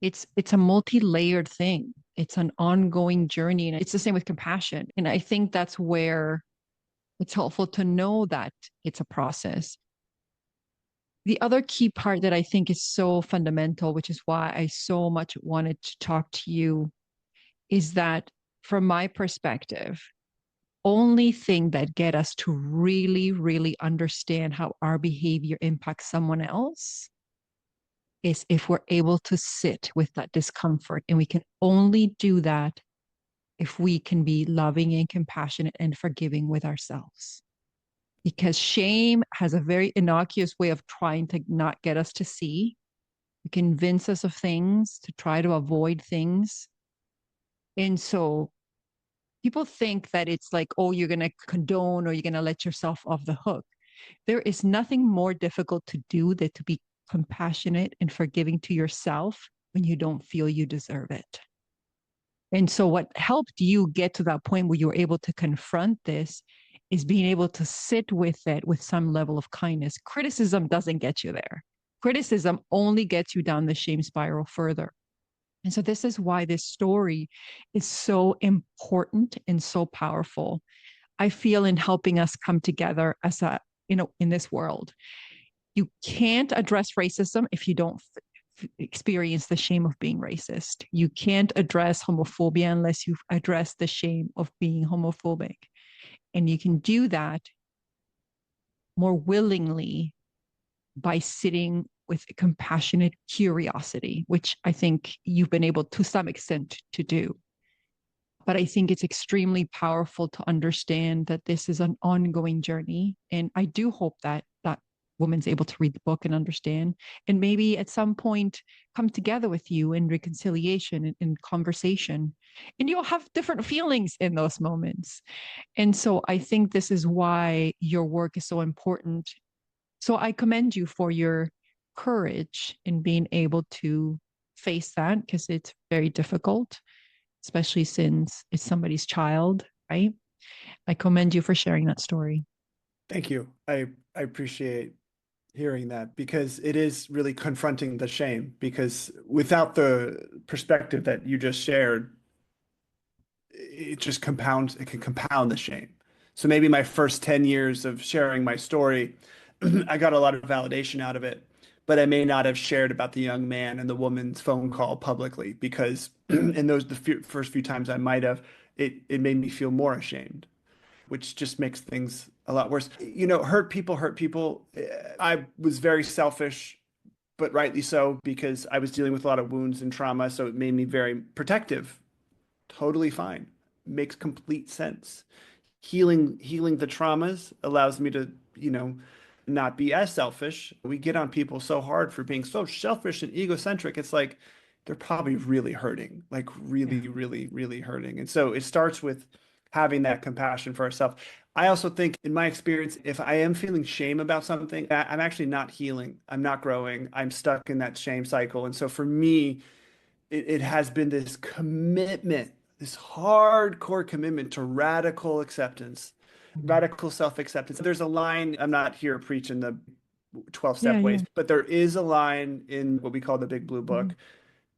it's a multi-layered thing. It's an ongoing journey and it's the same with compassion. And I think that's where it's helpful to know that it's a process. The other key part that I think is so fundamental, which is why I so much wanted to talk to you, is that from my perspective, only thing that get us to really, really understand how our behavior impacts someone else is if we're able to sit with that discomfort. And we can only do that if we can be loving and compassionate and forgiving with ourselves. Because shame has a very innocuous way of trying to not get us to see, to convince us of things, to try to avoid things. And so people think that it's like, oh, you're going to condone or you're going to let yourself off the hook. There is nothing more difficult to do than to be compassionate and forgiving to yourself when you don't feel you deserve it. And so, what helped you get to that point where you were able to confront this is being able to sit with it with some level of kindness. Criticism doesn't get you there. Criticism only gets you down the shame spiral further. And so, this is why this story is so important and so powerful. I feel in helping us come together as in this world. You can't address racism if you don't experience the shame of being racist. You can't address homophobia unless you've addressed the shame of being homophobic. And you can do that more willingly by sitting with a compassionate curiosity, which I think you've been able to some extent to do. But I think it's extremely powerful to understand that this is an ongoing journey. And I do hope that that woman's able to read the book and understand, and maybe at some point come together with you in reconciliation and in conversation. And you'll have different feelings in those moments. And so I think this is why your work is so important. So I commend you for your courage in being able to face that because it's very difficult, especially since it's somebody's child, right? I commend you for sharing that story. Thank you. I appreciate hearing that because it is really confronting the shame because without the perspective that you just shared, it just compounds, it can compound the shame. So maybe my first 10 years of sharing my story, I got a lot of validation out of it, but I may not have shared about the young man and the woman's phone call publicly because in those first few times I might have, it made me feel more ashamed, which just makes things a lot worse. You know, hurt people hurt people. I was very selfish, but rightly so, because I was dealing with a lot of wounds and trauma, so it made me very protective. Totally fine. Makes complete sense. Healing the traumas allows me to, you know, not be as selfish. We get on people so hard for being so selfish and egocentric. It's like they're probably really hurting, like Yeah. really, really, really hurting. And so it starts with having that compassion for ourselves. I also think, in my experience, if I am feeling shame about something, I'm actually not healing. I'm not growing. I'm stuck in that shame cycle. And so for me, it has been this commitment, this hardcore commitment to radical acceptance, Mm. radical self-acceptance. There's a line, I'm not here preaching the Yeah, 12-step yeah. ways, but there is a line in what we call the Big Blue Mhm. Book.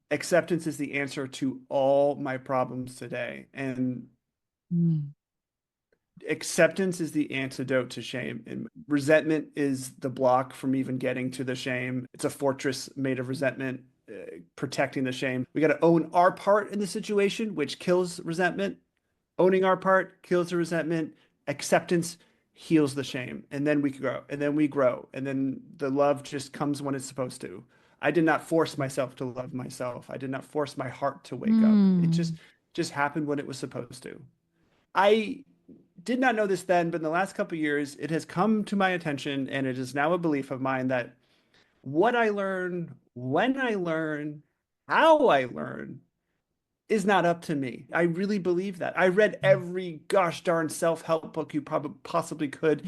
Acceptance is the answer to all my problems today. And Mm. acceptance is the antidote to shame. And resentment is the block from even getting to the shame. It's a fortress made of resentment, protecting the shame. We got to own our part in the situation, which kills resentment. Owning our part kills the resentment. Acceptance heals the shame. And then we grow. And then we grow. And then the love just comes when it's supposed to. I did not force myself to love myself. I did not force my heart to wake up. It Mm. just happened when it was supposed to. I did not know this then, but in the last couple of years, it has come to my attention, and it is now a belief of mine that what I learn, when I learn, how I learn is not up to me. I really believe that. I read every gosh darn self-help book you probably possibly could,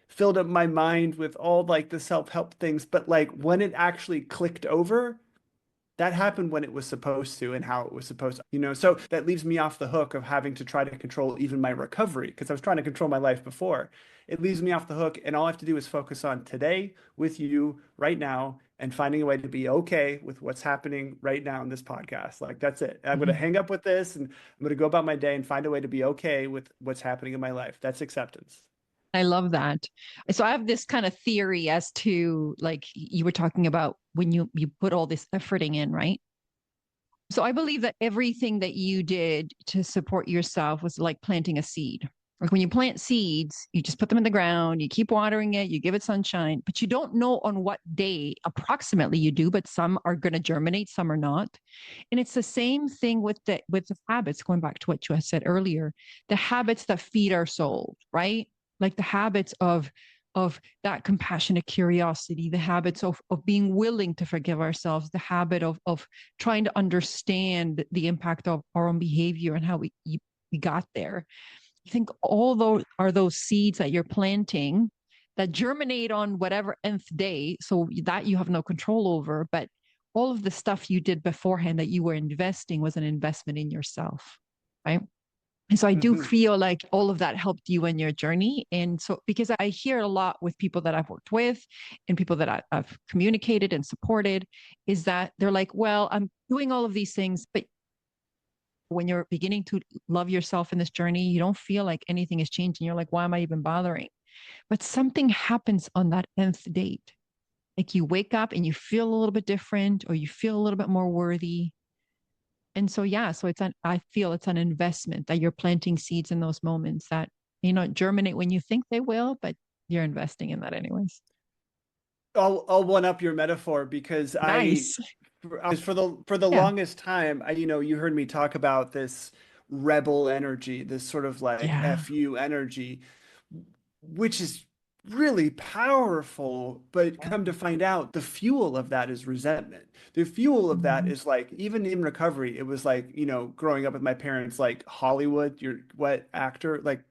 filled up my mind with all like the self-help things, but like when it actually clicked over, that happened when it was supposed to and how it was supposed to, you know. So that leaves me off the hook of having to try to control even my recovery because I was trying to control my life before. It leaves me off the hook, and all I have to do is focus on today with you right now and finding a way to be okay with what's happening right now in this podcast. Like that's it. I'm going to Mhm. hang up with this and I'm going to go about my day and find a way to be okay with what's happening in my life. That's acceptance. I love that. So I have this kind of theory as to like you were talking about when you put all this efforting in, right? So I believe that everything that you did to support yourself was like planting a seed. Like when you plant seeds, you just put them in the ground, you keep watering it, you give it sunshine, but you don't know on what day approximately you do, but some are going to germinate, some are not. And it's the same thing with the habits, going back to what you had said earlier, the habits that feed our soul, right? Like the habits of that compassionate curiosity, the habits of being willing to forgive ourselves, the habit of trying to understand the impact of our own behavior and how we got there. I think all those are those seeds that you're planting that germinate on whatever nth day, so that you have no control over. But all of the stuff you did beforehand that you were investing was an investment in yourself, right? And so I do Mhm. feel like all of that helped you in your journey. And so, because I hear a lot with people that I've worked with and people that I've communicated and supported, is that they're like, well, I'm doing all of these things, but when you're beginning to love yourself in this journey, you don't feel like anything is changing. You're like, why am I even bothering? But something happens on that nth date. Like you wake up and you feel a little bit different, or you feel a little bit more worthy. And so, yeah, so I feel it's an investment that you're planting seeds in those moments that, germinate when you think they will, but you're investing in that anyways. I'll one up your metaphor because Nice. for the Yeah. longest time, you heard me talk about this rebel energy, this sort of like Yeah. FU energy, which is really powerful, but Yeah. come to find out, the fuel of that is resentment. The fuel of that Mhm. is like, even in recovery, it was like, growing up with my parents, like Hollywood, you're what actor, like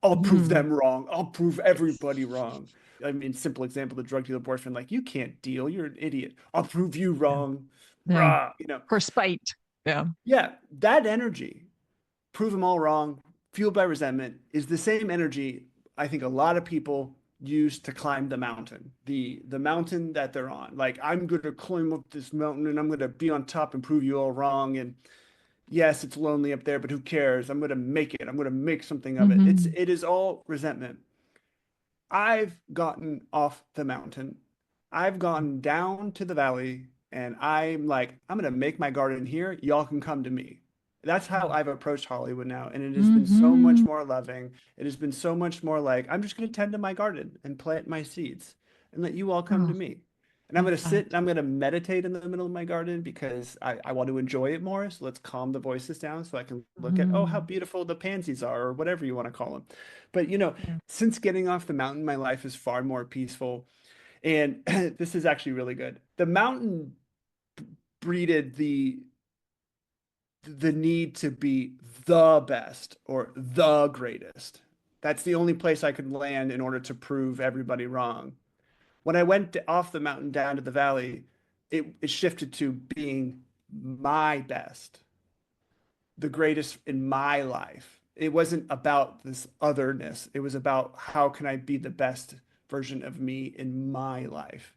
I'll prove Mhm. them wrong. I'll prove everybody wrong. I mean, simple example, the drug dealer boyfriend, like, you can't deal. You're an idiot. I'll prove you Yeah. wrong. Yeah. Rah, For spite. Yeah. Yeah, that energy, prove them all wrong, fueled by resentment, is the same energy I think a lot of people use to climb the mountain, the mountain that they're on. Like, I'm gonna climb up this mountain and I'm gonna be on top and prove you all wrong. And yes, it's lonely up there, but who cares? I'm going to make it. I'm going to make something of it. Mm-hmm. It is all resentment. I've gotten off the mountain. I've gone down to the valley and I'm like, I'm going to make my garden here. Y'all can come to me. That's how I've approached Hollywood now. And it has been so much Mm-hmm. more loving. It has been so much more like, I'm just going to tend to my garden and plant my seeds and let you all come Oh, to me. And I'm love going to sit that. and I'm going to meditate in the middle of my garden because I want to enjoy it more. So let's calm the voices down so I can look at, oh, how Mm. beautiful the pansies are, or whatever you want to call them. But, Yeah. since getting off the mountain, my life is far more peaceful. And this is actually really good. The mountain breeded the need to be the best or the greatest. That's the only place I could land in order to prove everybody wrong. When I went off the mountain down to the valley, it shifted to being my best, the greatest in my life. It wasn't about this otherness. It was about how can I be the best version of me in my life.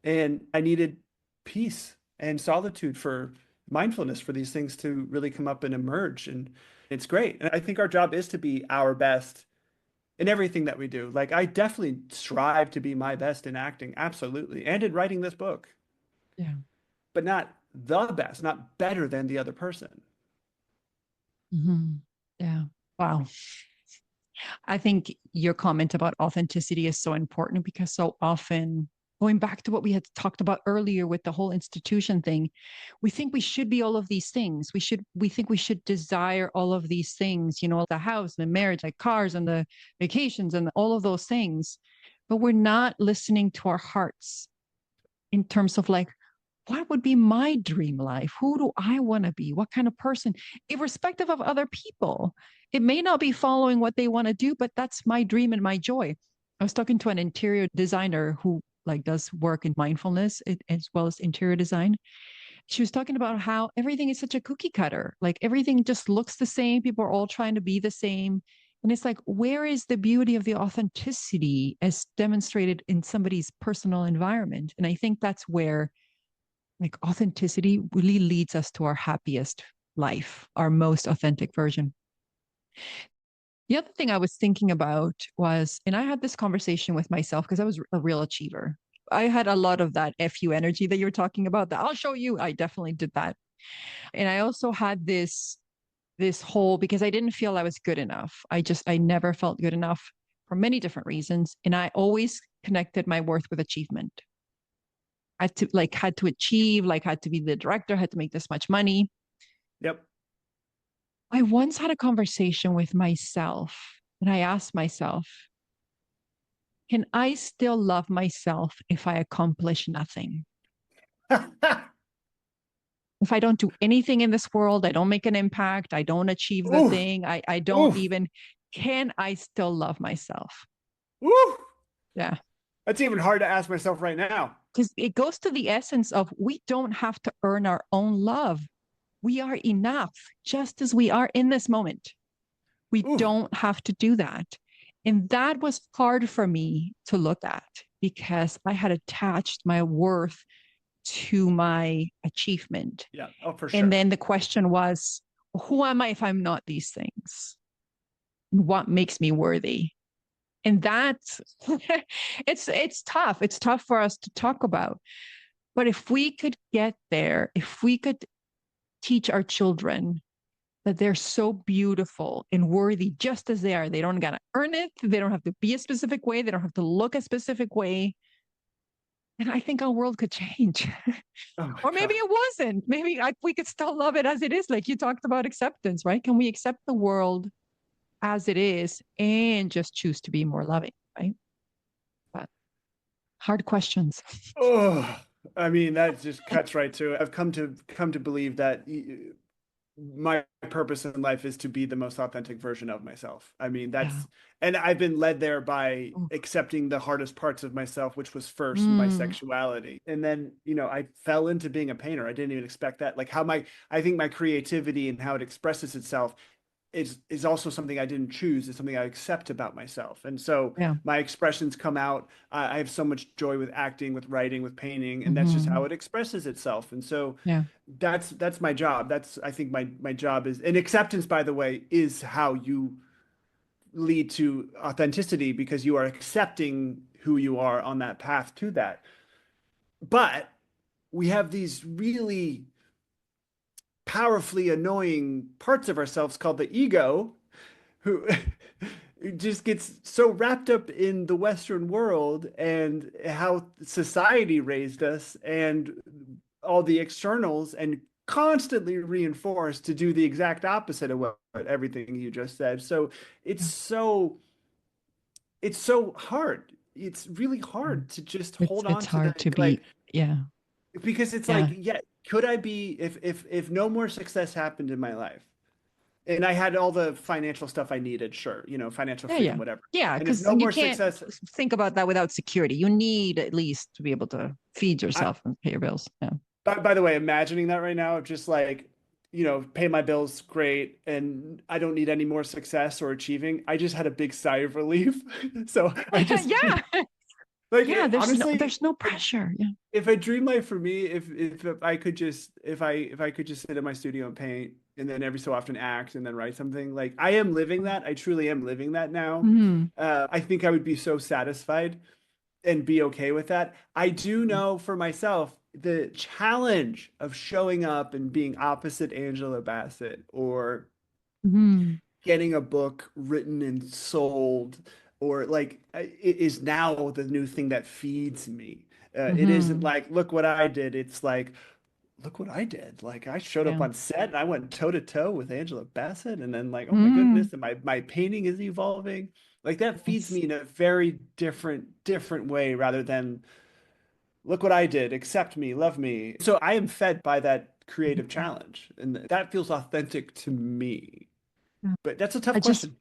And I needed peace and solitude for mindfulness for these things to really come up and emerge. And it's great. And I think our job is to be our best in everything that we do. Like I definitely strive to be my best in acting, absolutely, and in writing this book, Yeah. but not the best, not better than the other person. Mm-hmm. Yeah. Wow. I think your comment about authenticity is so important because so often, going back to what we had talked about earlier with the whole institution thing, we think we should be all of these things. We think we should desire all of these things, the house, the marriage, like cars and the vacations and all of those things. But we're not listening to our hearts in terms of like, what would be my dream life? Who do I want to be? What kind of person? Irrespective of other people. It may not be following what they want to do, but that's my dream and my joy. I was talking to an interior designer who like does work in mindfulness as well as interior design. She was talking about how everything is such a cookie cutter. Like everything just looks the same. People are all trying to be the same. And it's like, where is the beauty of the authenticity as demonstrated in somebody's personal environment? And I think that's where like authenticity really leads us to our happiest life, our most authentic version. The other thing I was thinking about was, and I had this conversation with myself because I was a real achiever. I had a lot of that FU energy that you're talking about that I'll show you. I definitely did that. And I also had this whole because I didn't feel I was good enough. I never felt good enough for many different reasons. And I always connected my worth with achievement. Had to achieve, like had to be the director, had to make this much money. Yep. I once had a conversation with myself and I asked myself, can I still love myself if I accomplish nothing? If I don't do anything in this world, I don't make an impact, I don't achieve the Oof. thing, I don't Oof. even, can I still love myself? Oof. Yeah. That's even hard to ask myself right now. Because it goes to the essence of we don't have to earn our own love. We are enough just as we are in this moment. We Oof. don't have to do that. And that was hard for me to look at because I had attached my worth to my achievement. Yeah. Oh, for And sure. then the question was, who am I if I'm not these things? What makes me worthy? And that's it's tough. It's tough for us to talk about. But if we could get there, if we could teach our children that they're so beautiful and worthy just as they are. They don't gotta earn it. They don't have to be a specific way. They don't have to look a specific way. And I think our world could change. Oh my Or maybe God. it wasn't. Maybe we could still love it as it is. Like you talked about acceptance, right? Can we accept the world as it is and just choose to be more loving, right? But hard questions. Oh, I mean, that just cuts right to it. I've come to believe that my purpose in life is to be the most authentic version of myself. I mean, Yeah. and I've been led there by Ooh. accepting the hardest parts of myself, which was first my Mm. sexuality. And then, I fell into being a painter. I didn't even expect that. Like I think my creativity and how it expresses itself is also something I didn't choose. It's something I accept about myself. And so Yeah. my expressions come out. I have so much joy with acting, with writing, with painting, and that's just how Hmm. it expresses itself. And so Yeah. that's my job. That's I think my job is, and acceptance, by the way, is how you lead to authenticity because you are accepting who you are on that path to that. But we have these really powerfully annoying parts of ourselves called the ego who just gets so wrapped up in the Western world and how society raised us and all the externals and constantly reinforced to do the exact opposite of what everything you just said. So it's Yeah. so it's so hard. It's really hard to just hold It's on to the hard to be. like Yeah. because it's like, Yeah. yeah, could I be if no more success happened in my life and I had all the financial stuff I needed, sure, financial Yeah. freedom, Yeah. whatever. Yeah. And if Because no you more can't success, think about that without security. You need at least to be able to feed I, yourself and pay your bills. Yeah. by the way, imagining that right now, just like, pay my bills, great, and I don't need any more success or achieving. I just had a big sigh of relief. So I just Yeah. like Yeah. honestly, There's no pressure. Yeah. if a dream life for me, if I could just if I could just sit in my studio and paint and then every so often act and then write something, like I am living that. I truly am living that now. Mm-hmm. I think I would be so satisfied and be okay with that. I do know for myself the challenge of showing up and being opposite Angela Bassett or Mm-hmm. getting a book written and sold or like it is now the new thing that feeds me. It isn't Mm-hmm. like, look what I did. It's like, look what I did. Like I showed up Yeah. on set and I went toe to toe with Angela Bassett and then like, oh my Mm-hmm. goodness, and my painting is evolving. Like that feeds Yes. me in a very different way rather than look what I did, accept me, love me. So I am fed by that creative Mhm. challenge and that feels authentic to me. Yeah. But that's a I tough just, question.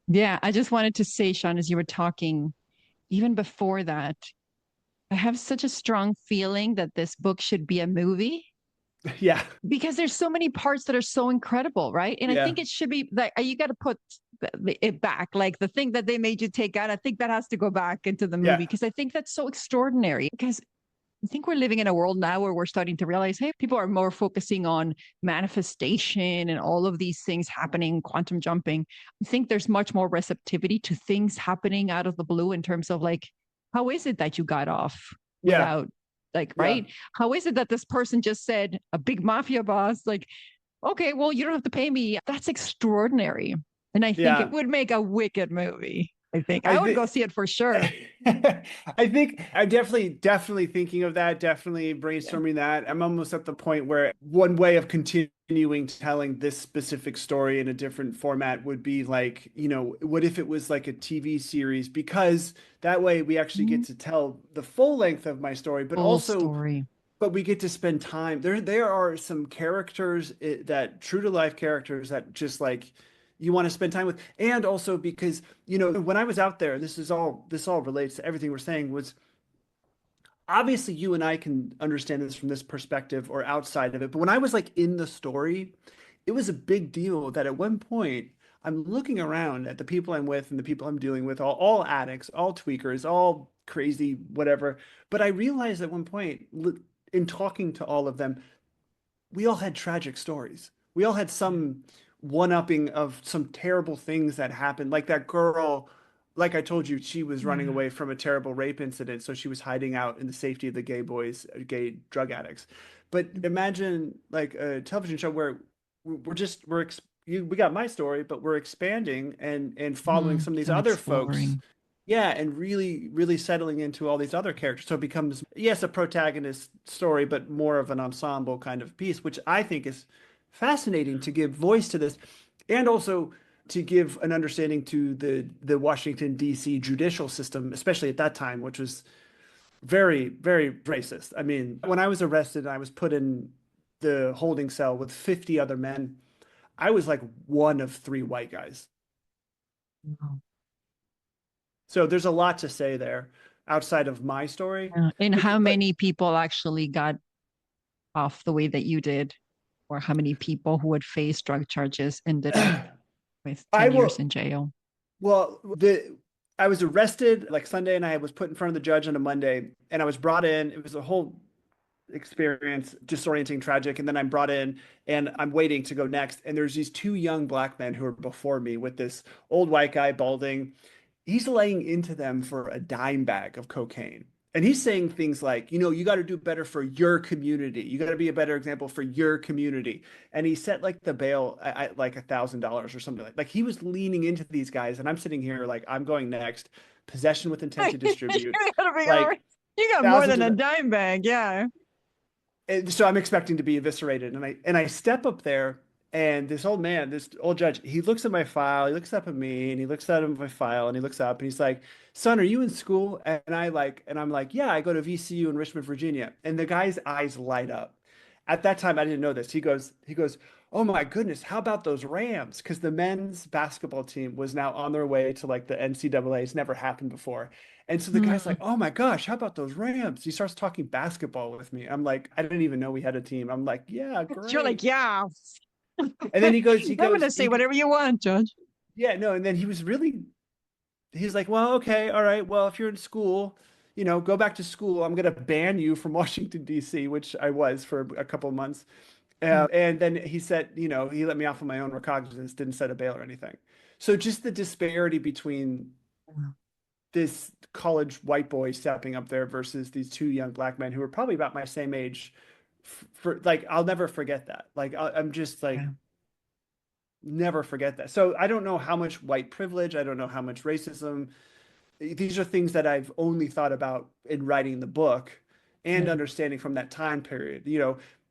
yeah, I just wanted to say, Sean, as you were talking, even before that, I have such a strong feeling that this book should be a movie Yeah. because there's so many parts that are so incredible, right? And I Yeah. think it should be like you got to put it back, like the thing that they made you take out. I think that has to go back into the movie Yeah. because I think that's so extraordinary. Because I think we're living in a world now where we're starting to realize, hey, people are more focusing on manifestation and all of these things happening, quantum jumping. I think there's much more receptivity to things happening out of the blue in terms of like, how is it that you got off Yeah. without, like, Yeah. right? How is it that this person just said, a big mafia boss, like, okay, well, you don't have to pay me. That's extraordinary. And I think it Yeah. would make a wicked movie. I think I I would think go see it for sure. I think I'm definitely thinking of that, definitely Yeah. brainstorming that. I'm almost at the point where one way of continuing telling this specific story in a different format would be like, what if it was like a TV series? Because that way we actually Mm-hmm. get to tell the full length of my story, Full story. but we get to spend time. There are some characters that true to life characters that just like you want to spend time with. And also because, when I was out there, this all relates to everything we're saying was obviously you and I can understand this from this perspective or outside of it. But when I was like in the story, it was a big deal that at one point I'm looking around at the people I'm with and the people I'm dealing with, all addicts, all tweakers, all crazy, whatever. But I realized at one point in talking to all of them, we all had tragic stories. We all had some one-upping of some terrible things that happened. Like that girl, like I told you, she was running Yeah. away from a terrible rape incident, so she was hiding out in the safety of the gay boys, gay drug addicts. But imagine like a television show where we're just we're ex we got my story, but we're expanding and following Mm-hmm. some of these And other folks. exploring. Yeah, and really settling into all these other characters. So it becomes, yes, a protagonist story, but more of an ensemble kind of piece, which I think is fascinating to give voice to this and also to give an understanding to the Washington, D.C. judicial system, especially at that time, which was very racist. I mean, when I was arrested and I was put in the holding cell with 50 other men, I was like one of three white guys. Wow. So there's a lot to say there outside of my story. Yeah. And how But many people actually got off the way that you did, or how many people who would face drug charges ended up with I 10 years will. in jail? Well, I was arrested like Sunday, and I was put in front of the judge on a Monday, and I was brought in. It was a whole experience, disorienting, tragic. And then I'm brought in, and I'm waiting to go next. And there's these two young black men who are before me with this old white guy, balding. He's laying into them for a dime bag of cocaine. And he's saying things like, you got to do better for your community. You got to be a better example for your community. And he set like the bail at like $1,000 or something like. Like he was leaning into these guys, and I'm sitting here like I'm going next. Possession with intent to distribute, You gotta be all like right. You got more thousands than of. a dime bag. Yeah. And so I'm expecting to be eviscerated, and I step up there, and this old man, this old judge, he looks at my file, he looks up at me, and he looks at my file, and he looks up, and he's like, "Son, are you in school?" And I'm like, "Yeah, I go to VCU in Richmond, Virginia." And the guy's eyes light up. At that time, I didn't know this. He goes, "Oh my goodness, how about those Rams?" Because the men's basketball team was now on their way to like the NCAA. It's never happened before. And so the guy's Hmm. like, "Oh my gosh, how about those Rams?" He starts talking basketball with me. I'm like, I didn't even know we had a team. I'm like, "Yeah, You're like, great." yeah. And then he goes, he I'm goes, gonna say whatever you want, Judge. yeah, no. And then he's like, "Well, okay, all right. Well, if you're in school, go back to school. I'm gonna ban you from Washington, D.C., which I was for a couple of months." Mm. And then he said, he let me off on my own recognizance, didn't set a bail or anything. So just the disparity between this college white boy stepping up there versus these two young black men who are probably about my same age. For like, I'll never forget that. Like, I'm just like, Yeah. never forget that. So I don't know how much white privilege, I don't know how much racism. These are things that I've only thought about in writing the book and Yeah. understanding from that time period.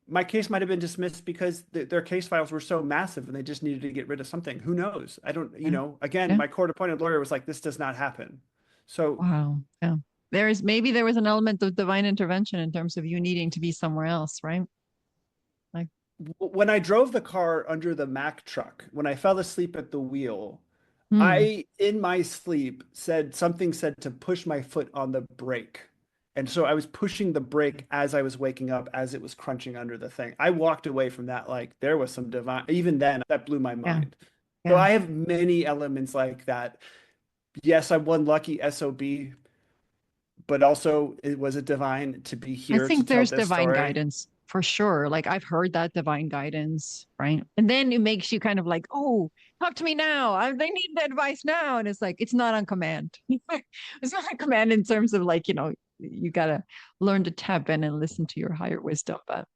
My case might have been dismissed because their case files were so massive and they just needed to get rid of something. Who knows? I don't, Yeah. again, Yeah. my court appointed lawyer was like, this does not happen. So Wow. Yeah. There was an element of divine intervention in terms of you needing to be somewhere else, right? Like, when I drove the car under the Mack truck, when I fell asleep at the wheel, hmm. I, in my sleep, said to push my foot on the brake. And so I was pushing the brake as I was waking up, as it was crunching under the thing. I walked away from that like there was some divine, even then, that blew my Yeah. mind. So Yeah. I have many elements like that. Yes, I'm one lucky SOB, but also it was a divine to be I here to think tell there's this divine story. guidance for sure. Like I've heard that divine guidance, right? And then it makes you kind of like, oh, talk to me now. They need the advice now. And it's like, it's not on command. It's not on command in terms of like, you gotta learn to tap in and listen to your higher wisdom. But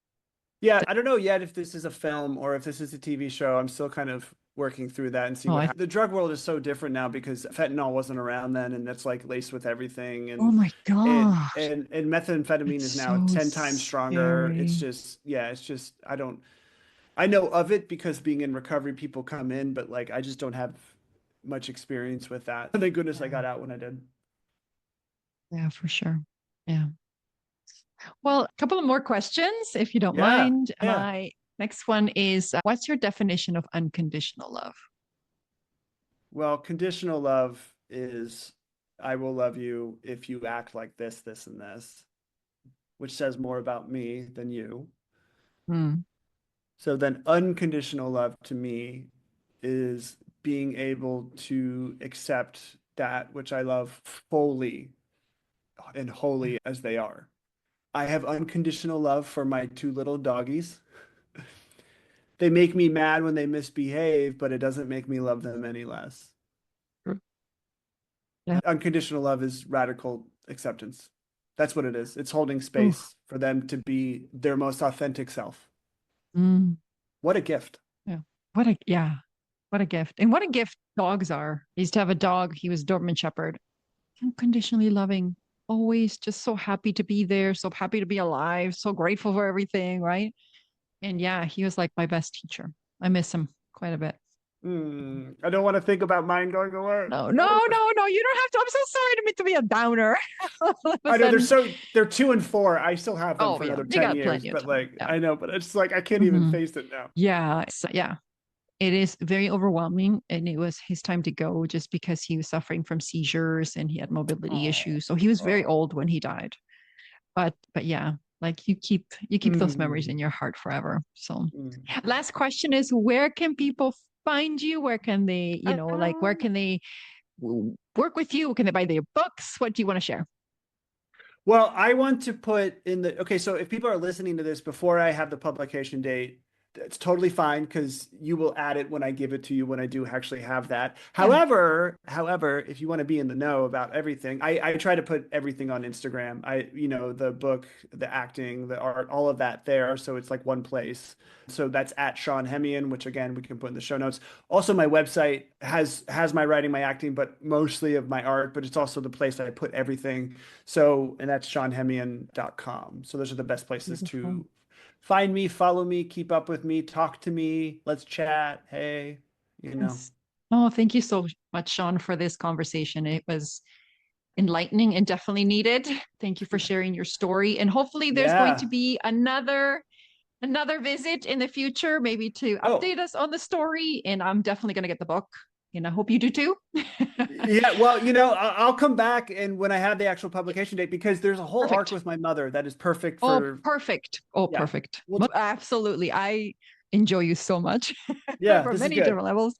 Yeah, I don't know yet if this is a film or if this is a TV show. I'm still kind of working through that and seeing oh, what happens. The drug world is so different now because fentanyl wasn't around then, and that's like laced with everything, oh and my gosh, methamphetamine it's is now so 10 times stronger. It's scary. just yeah, it's just I know of it because being in recovery, people come in, but like I just don't have much experience with that. Thank goodness I Yeah, got out when I did. yeah, for sure. Yeah. Well, a couple of more questions, if you don't Yeah, mind. yeah. My next one is what's your definition of unconditional love? Well, conditional love is I will love you if you act like this, and this, which says more about me than you. Hmm. So then unconditional love to me is being able to accept that which I love fully and Yeah. wholly as they are. I have unconditional love for my two little doggies. They make me mad when they misbehave, but it doesn't make me love them any less. True. Yeah. Unconditional love is radical acceptance. That's what it is. It's holding Ooh. space for them to be their most authentic self. Mm. What a gift. Yeah. Yeah. What a gift. And what a gift dogs are. I used to have a dog. He was a Doberman Shepherd. Unconditionally loving. Always just so happy to be there, so happy to be alive, so grateful for everything, right? And yeah, he was like my best teacher. I miss him quite a bit. I don't want to think about mine going away. No, no, no, no. You don't have to. I'm so sorry to be a downer. All of a I know sudden, they're 2 and 4. I still have them oh for yeah, another they 10 got years, plenty of but time. like Yeah. I know, but it's like I can't even Hmm. face it now. Yeah. Yeah. It is very overwhelming. And it was his time to go just because he was suffering from seizures and he had mobility Oh, issues. So he was very oh. old when he died. But yeah, like you keep those memories Mm, in your heart forever. So mm. last question is where can people find you? Where can they, like, where can they work with you? Can they buy their books? What do you want to share? Well, I want to put in okay, so if people are listening to this before I have the publication date, it's totally fine because you will add it when I give it to you when I do actually have that. Yeah. However, if you want to be in the know about everything, I try to put everything on Instagram. The book, the acting, the art, all of that there. So it's like one place. So that's at Sean Hemeon, which again we can put in the show notes. Also, my website has my writing, my acting, but mostly of my art, but it's also the place that I put everything. So, and that's seanhemeon.com. So those are the best places to find me, follow me, keep up with me, talk to me, let's chat. Hey, Yes. Oh, thank you so much, Sean, for this conversation. It was enlightening and definitely needed. Thank you for sharing your story. And hopefully there's going to be another visit in the future, maybe to update us on the story. And I'm definitely going to get the book. And I hope you do too. Yeah, well, I'll come back and when I have the actual publication date, because there's a whole arc with my mother that is perfect for. Oh, perfect. Oh, yeah. Perfect. Well, absolutely. I enjoy you so much. Yeah, for many different levels.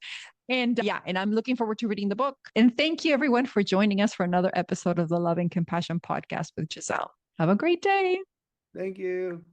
And and I'm looking forward to reading the book. And thank you everyone for joining us for another episode of the Love and Compassion podcast with Giselle. Have a great day. Thank you.